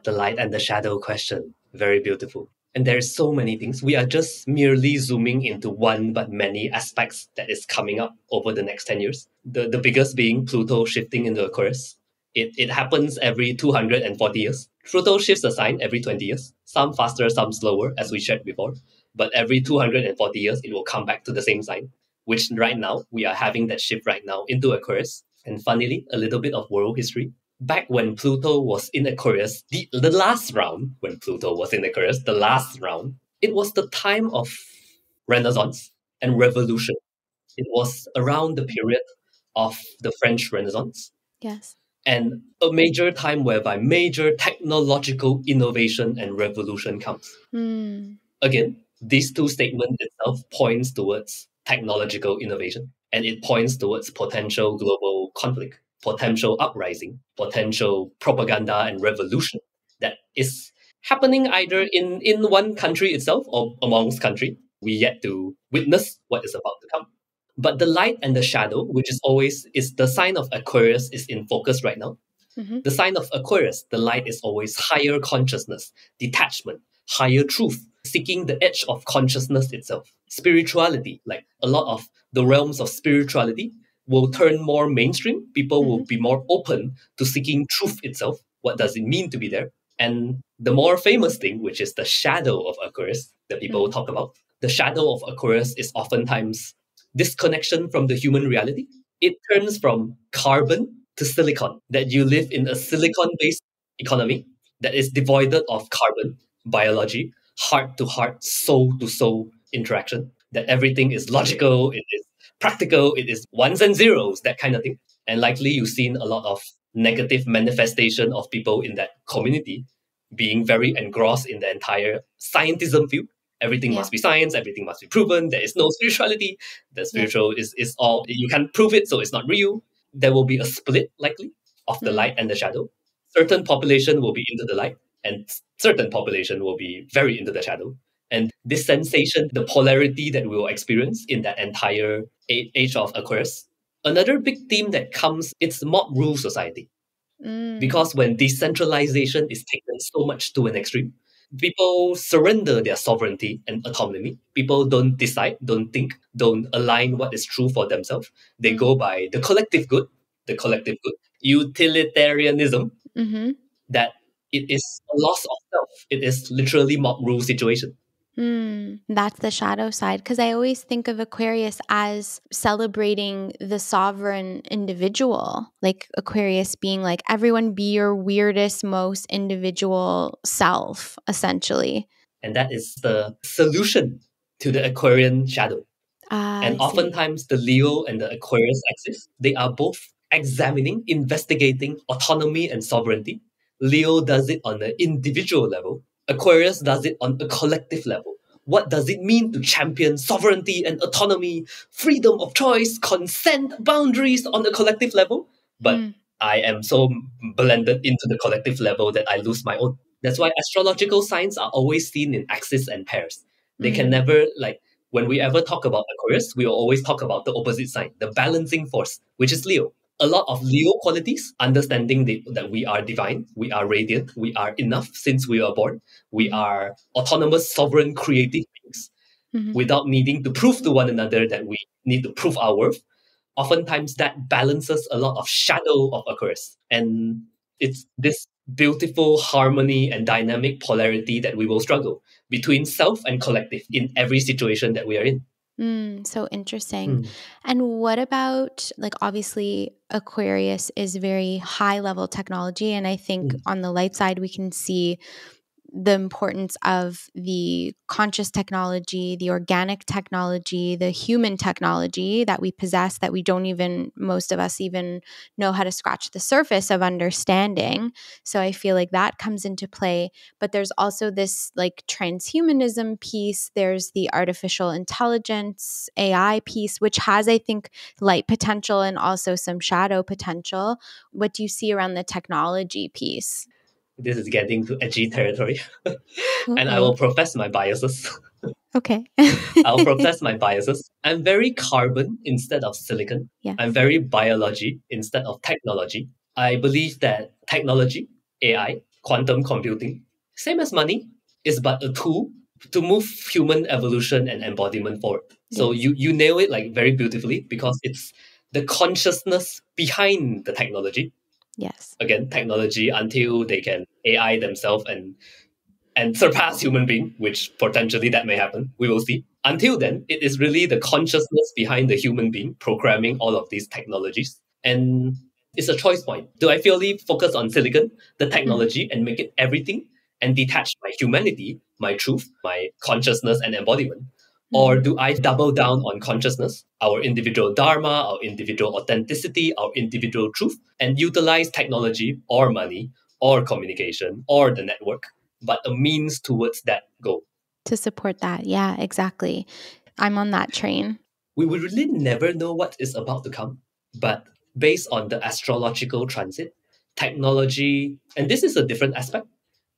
The light and the shadow question. Very beautiful. And there's so many things. We are just merely zooming into one but many aspects that is coming up over the next 10 years. The biggest being Pluto shifting into Aquarius. It happens every 240 years. Pluto shifts a sign every 20 years. Some faster, some slower, as we shared before. But every 240 years, it will come back to the same sign, which right now, we are having that shift right now into Aquarius. And funnily, a little bit of world history. Back when Pluto was in Aquarius, the last round, when Pluto was in Aquarius, the last round, it was the time of Renaissance and Revolution. It was around the period of the French Renaissance. Yes. And a major time whereby major technological innovation and revolution comes. Again, these two statements itself points towards technological innovation, and it points towards potential global conflict, potential uprising, potential propaganda and revolution that is happening either in one country itself or amongst country. We yet to witness what is about to come. But the light and the shadow, which is the sign of Aquarius, is in focus right now. The sign of Aquarius, the light is always higher consciousness, detachment, higher truth, seeking the edge of consciousness itself. Spirituality, like a lot of the realms of spirituality, will turn more mainstream. People will be more open to seeking truth itself. What does it mean to be there? And the more famous thing, which is the shadow of Aquarius that people talk about, the shadow of Aquarius is oftentimes disconnection from the human reality. It turns from carbon to silicon, that you live in a silicon-based economy that is devoid of carbon, biology, heart-to-heart, soul-to-soul interaction, that everything is logical, it is practical, it is ones and zeros, that kind of thing. And likely you've seen a lot of negative manifestation of people in that community being very engrossed in the entire scientism field. Everything must be science, everything must be proven, there is no spirituality, the spiritual is all, you can't prove it, so it's not real. There will be a split, likely, of the light and the shadow. Certain population will be into the light, and certain population will be very into the shadow. And this sensation, the polarity that we will experience in that entire age of Aquarius. Another big theme that comes, it's mob rule society. Because when decentralization is taken so much to an extreme, people surrender their sovereignty and autonomy. People don't decide, don't think, don't align what is true for themselves. They go by the collective good, utilitarianism, that it is a loss of self. It is literally mob rule situation. That's the shadow side, because I always think of Aquarius as celebrating the sovereign individual, like Aquarius being like, everyone be your weirdest, most individual self, essentially. And that is the solution to the Aquarian shadow. And oftentimes the Leo and the Aquarius axis, they are both examining, investigating autonomy and sovereignty. Leo does it on an individual level. Aquarius does it on a collective level. What does it mean to champion sovereignty and autonomy, freedom of choice, consent, boundaries on a collective level? But I am so blended into the collective level that I lose my own. That's why astrological signs are always seen in axis and pairs. They can never When we ever talk about Aquarius, we will always talk about the opposite sign, the balancing force, which is Leo. A lot of Leo qualities, understanding that we are divine, we are radiant, we are enough since we were born, we are autonomous, sovereign, creative beings, without needing to prove to one another that we need to prove our worth. Oftentimes that balances a lot of shadow of Aquarius. And it's this beautiful harmony and dynamic polarity that we will struggle between self and collective in every situation that we are in. So interesting. And what about, like, obviously Aquarius is very high level technology. And I think on the light side, we can see the importance of the conscious technology, the organic technology, the human technology that we possess that we don't even, most of us even know how to scratch the surface of understanding. So I feel like that comes into play. But there's also this like transhumanism piece. There's the artificial intelligence, AI piece, which has, I think, light potential and also some shadow potential. What do you see around the technology piece? This is getting to edgy territory. And I will profess my biases. Okay. I'll profess my biases. I'm very carbon instead of silicon. Yes. I'm very biology instead of technology. I believe that technology, AI, quantum computing, same as money, is but a tool to move human evolution and embodiment forward. So you nail it like very beautifully, because it's the consciousness behind the technology. Yes. Again, technology until they can AI themselves and surpass human being, which potentially that may happen. We will see. Until then, it is really the consciousness behind the human being programming all of these technologies. And it's a choice point. Do I purely focus on silicon, the technology, and make it everything and detach my humanity, my truth, my consciousness and embodiment? Or do I double down on consciousness, our individual dharma, our individual authenticity, our individual truth, and utilize technology or money or communication or the network, but a means towards that goal? To support that. Yeah, exactly. I'm on that train. We will really never know what is about to come, but based on the astrological transit, technology, and this is a different aspect.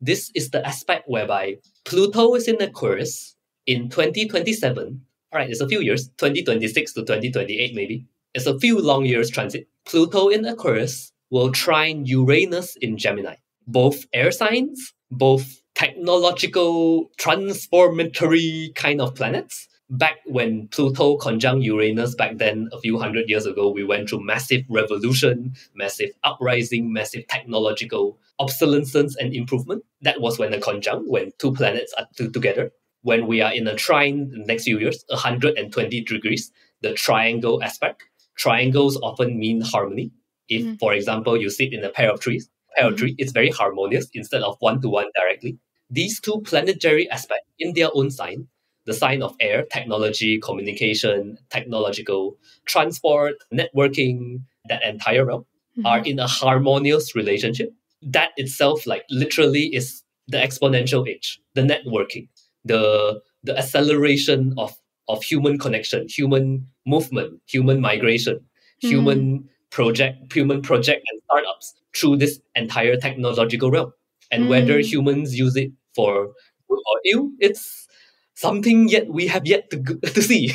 This is the aspect whereby Pluto is in Aquarius in 2027. All right, it's a few years, 2026 to 2028 maybe. It's a few long years transit. Pluto in Aquarius will trine Uranus in Gemini. Both air signs, both technological, transformatory kind of planets. Back when Pluto conjunct Uranus back then, a few hundred years ago, we went through massive revolution, massive uprising, massive technological obsolescence and improvement. That was when a conjunct, when two planets are together. When we are in a trine the next few years, 120 degrees, the triangle aspect. Triangles often mean harmony. If, for example, you sit in a pair of trees, it's very harmonious instead of one-to-one directly. These two planetary aspects in their own sign, the sign of air, technology, communication, technological, transport, networking, that entire realm, are in a harmonious relationship. That itself, like literally, is the exponential age, the networking, the acceleration of human connection, human movement, human migration, human project and startups through this entire technological realm. And whether humans use it for good or ill, it's something yet we have yet to see.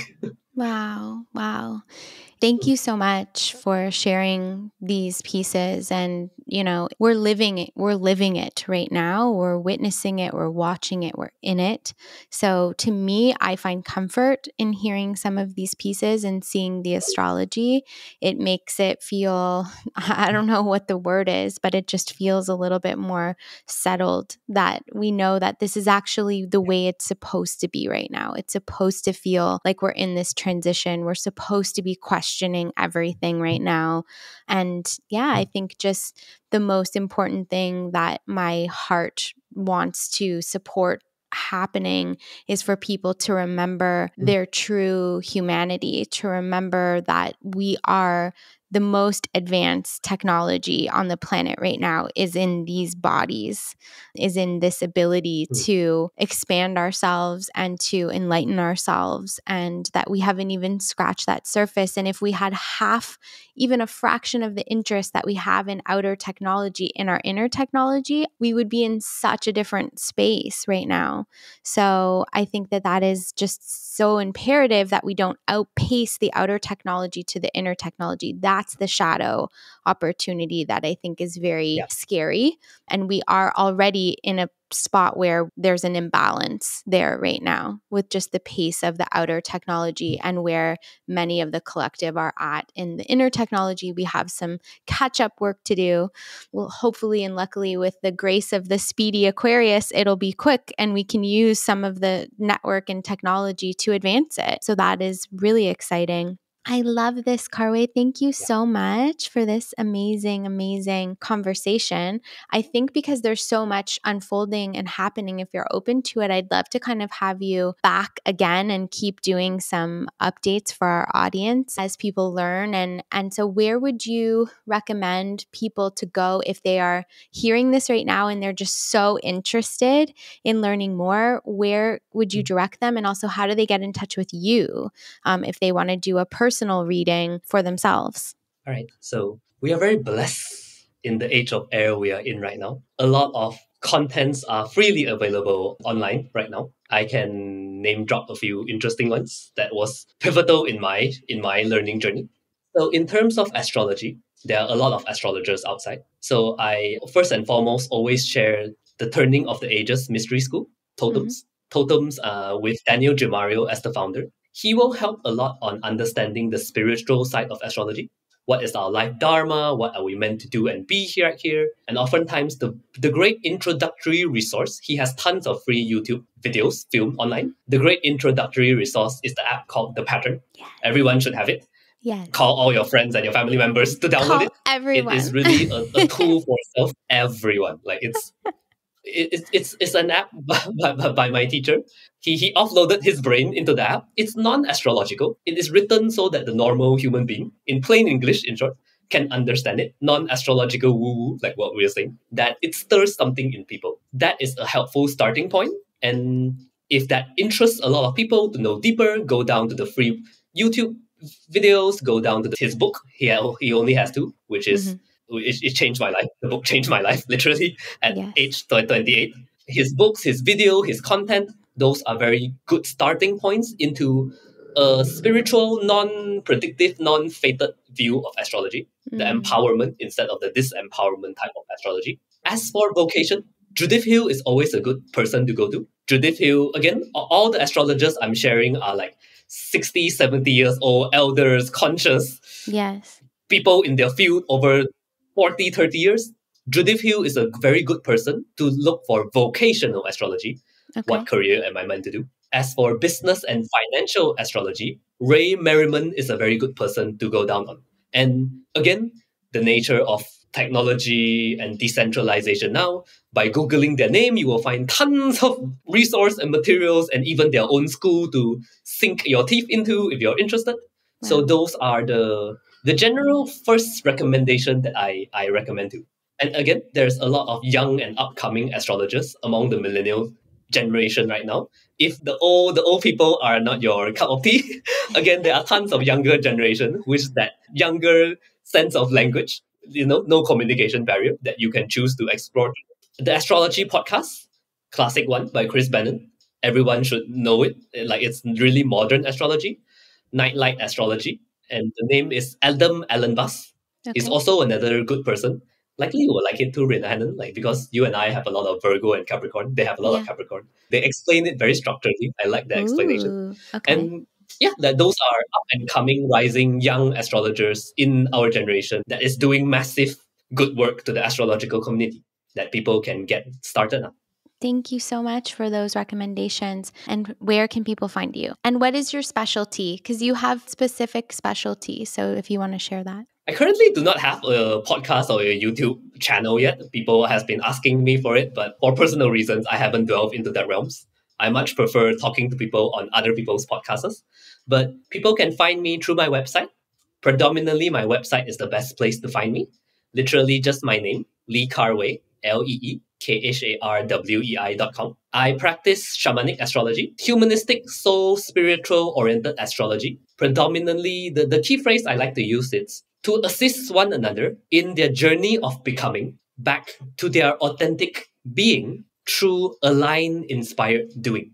Wow. Wow. Thank you so much for sharing these pieces. And, you know, we're living it. We're living it right now. We're witnessing it. We're watching it. We're in it. So to me, I find comfort in hearing some of these pieces and seeing the astrology. It makes it feel, I don't know what the word is, but it just feels a little bit more settled, that we know that this is actually the way it's supposed to be right now. It's supposed to feel like we're in this transition. We're supposed to be questioning everything right now. And yeah, I think just the most important thing that my heart wants to support happening is for people to remember their true humanity, to remember that we are the most advanced technology on the planet right now is in these bodies, is in this ability to expand ourselves and to enlighten ourselves, and that we haven't even scratched that surface. And if we had half, even a fraction of the interest that we have in outer technology in our inner technology, we would be in such a different space right now. So I think that that is just so imperative that we don't outpace the outer technology to the inner technology. That's the shadow opportunity that I think is very scary. And we are already in a spot where there's an imbalance there right now with just the pace of the outer technology and where many of the collective are at in the inner technology. We have some catch-up work to do. Well, hopefully and luckily with the grace of the speedy Aquarius, it'll be quick and we can use some of the network and technology to advance it. So that is really exciting. I love this, Khar Wei. Thank you so much for this amazing, amazing conversation. I think because there's so much unfolding and happening, if you're open to it, I'd love to kind of have you back again and keep doing some updates for our audience as people learn. And so where would you recommend people to go if they are hearing this right now and they're just so interested in learning more? Where would you direct them? And also, how do they get in touch with you if they want to do a personal reading for themselves? All right. So we are very blessed in the age of air we are in right now. A lot of contents are freely available online right now. I can name drop a few interesting ones that was pivotal in my learning journey. So in terms of astrology, there are a lot of astrologers outside. So I first and foremost always share the Turning of the Ages Mystery School, Totems. Totems with Daniel Gemario as the founder. He will help a lot on understanding the spiritual side of astrology. What is our life dharma? What are we meant to do and be here? And oftentimes the great introductory resource, he has tons of free YouTube videos filmed online. The great introductory resource is the app called The Pattern. Yes. Everyone should have it. Yes. Call all your friends and your family members to download it. Everyone. It is really a tool for everyone. Like it's an app by my teacher. He offloaded his brain into the app. It's non-astrological. It is written so that the normal human being, in plain English, in short, can understand it. Non-astrological woo-woo, like what we're saying. That it stirs something in people. That is a helpful starting point. And if that interests a lot of people to know deeper, go down to the free YouTube videos, go down to his book. He only has two, which is... It changed my life. The book changed my life, literally, at age 28. His books, his video, his content, those are very good starting points into a spiritual, non-predictive, non-fated view of astrology. The empowerment instead of the disempowerment type of astrology. As for vocation, Judith Hill is always a good person to go to. Judith Hill, again, all the astrologers I'm sharing are like 60, 70 years old, elders, conscious. Yes. People in their field over 40, 30 years. Judith Hill is a very good person to look for vocational astrology. Okay. What career am I meant to do? As for business and financial astrology, Ray Merriman is a very good person to go down on. And again, the nature of technology and decentralization now, by Googling their name, you will find tons of resource and materials and even their own school to sink your teeth into if you're interested. Wow. So those are the general first recommendation that I recommend to. And again, there's a lot of young and upcoming astrologers among the millennial generation right now. If the old people are not your cup of tea, again, there are tons of younger generation with that younger sense of language, no communication barrier that you can choose to explore. The astrology podcast, classic one by Chris Bannon. Everyone should know it. Like, it's really modern astrology, nightlight astrology. And the name is Adam Allen Bass. Okay. He's also another good person. Likely you will like it too, Rhiannon, because you and I have a lot of Virgo and Capricorn. They have a lot of Capricorn. They explain it very structurally. I like the explanation. Okay. And those are up and coming, rising young astrologers in our generation that is doing massive good work to the astrological community that people can get started on. Thank you so much for those recommendations. And where can people find you? And what is your specialty? Because you have specific specialty. So if you want to share that. I currently do not have a podcast or a YouTube channel yet. People have been asking me for it, but for personal reasons, I haven't delved into that realms. I much prefer talking to people on other people's podcasts. But people can find me through my website, Predominantly, my website is the best place to find me. Literally just my name, Lee Khar Wei, LeeKharwei.com. I practice shamanic astrology, humanistic, soul, spiritual oriented astrology. Predominantly, the key phrase I like to use is to assist one another in their journey of becoming back to their authentic being through aligned, inspired doing.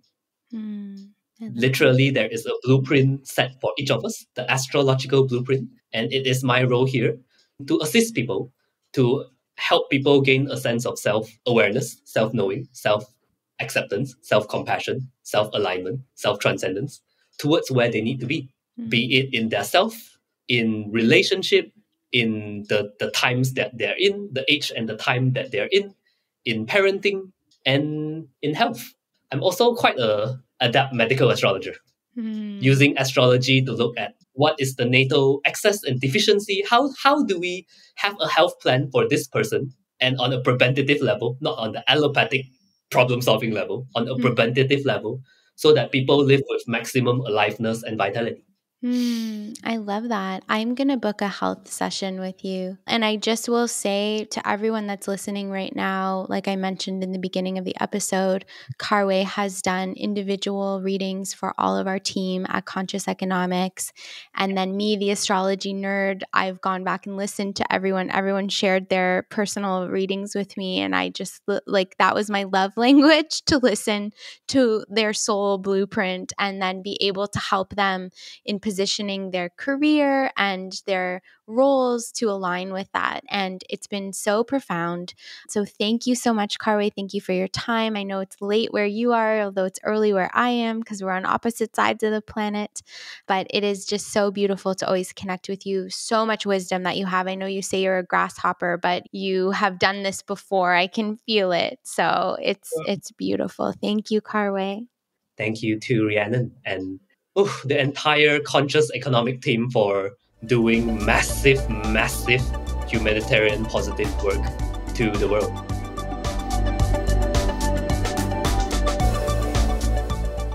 Literally, there is a blueprint set for each of us, the astrological blueprint, and it is my role here to assist people, to help people gain a sense of self-awareness, self-knowing, self-acceptance, self-compassion, self-alignment, self-transcendence towards where they need to be it in their self, in relationship, in the times that they're in, the age and the time that they're in parenting, and in health. I'm also quite a adept medical astrologer, using astrology to look at what is the natal excess and deficiency. How do we have a health plan for this person, and on a preventative level, not on the allopathic problem-solving level, on a preventative level, so that people live with maximum aliveness and vitality. I love that. I'm going to book a health session with you. And I just will say to everyone that's listening right now, like I mentioned in the beginning of the episode, Khar Wei has done individual readings for all of our team at Conscious Economics. And then me, the astrology nerd, I've gone back and listened to everyone. Everyone shared their personal readings with me. And I just, like, that was my love language, to listen to their soul blueprint and then be able to help them in positioning their career and their roles to align with that. And it's been so profound. So thank you so much, Khar Wei. Thank you for your time. I know it's late where you are, although it's early where I am, because we're on opposite sides of the planet. But it is just so beautiful to always connect with you. So much wisdom that you have. I know you say you're a grasshopper, but you have done this before. I can feel it. So it's beautiful. Thank you, Khar Wei. Thank you to Rhiannon and the entire conscious economic team for doing massive humanitarian positive work to the world.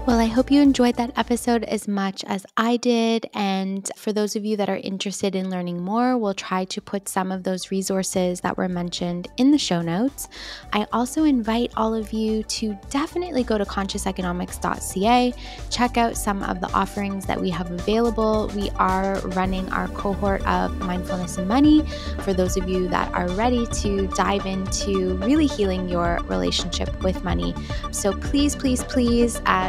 Well, I hope you enjoyed that episode as much as I did. And for those of you that are interested in learning more, we'll try to put some of those resources that were mentioned in the show notes. I also invite all of you to definitely go to consciouseconomics.ca, check out some of the offerings that we have available. We are running our cohort of mindfulness and money for those of you that are ready to dive into really healing your relationship with money. So please,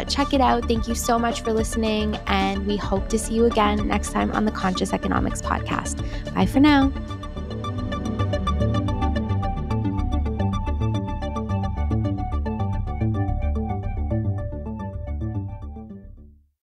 check it out. Thank you so much for listening, and we hope to see you again next time on the Conscious Economics podcast. Bye for now.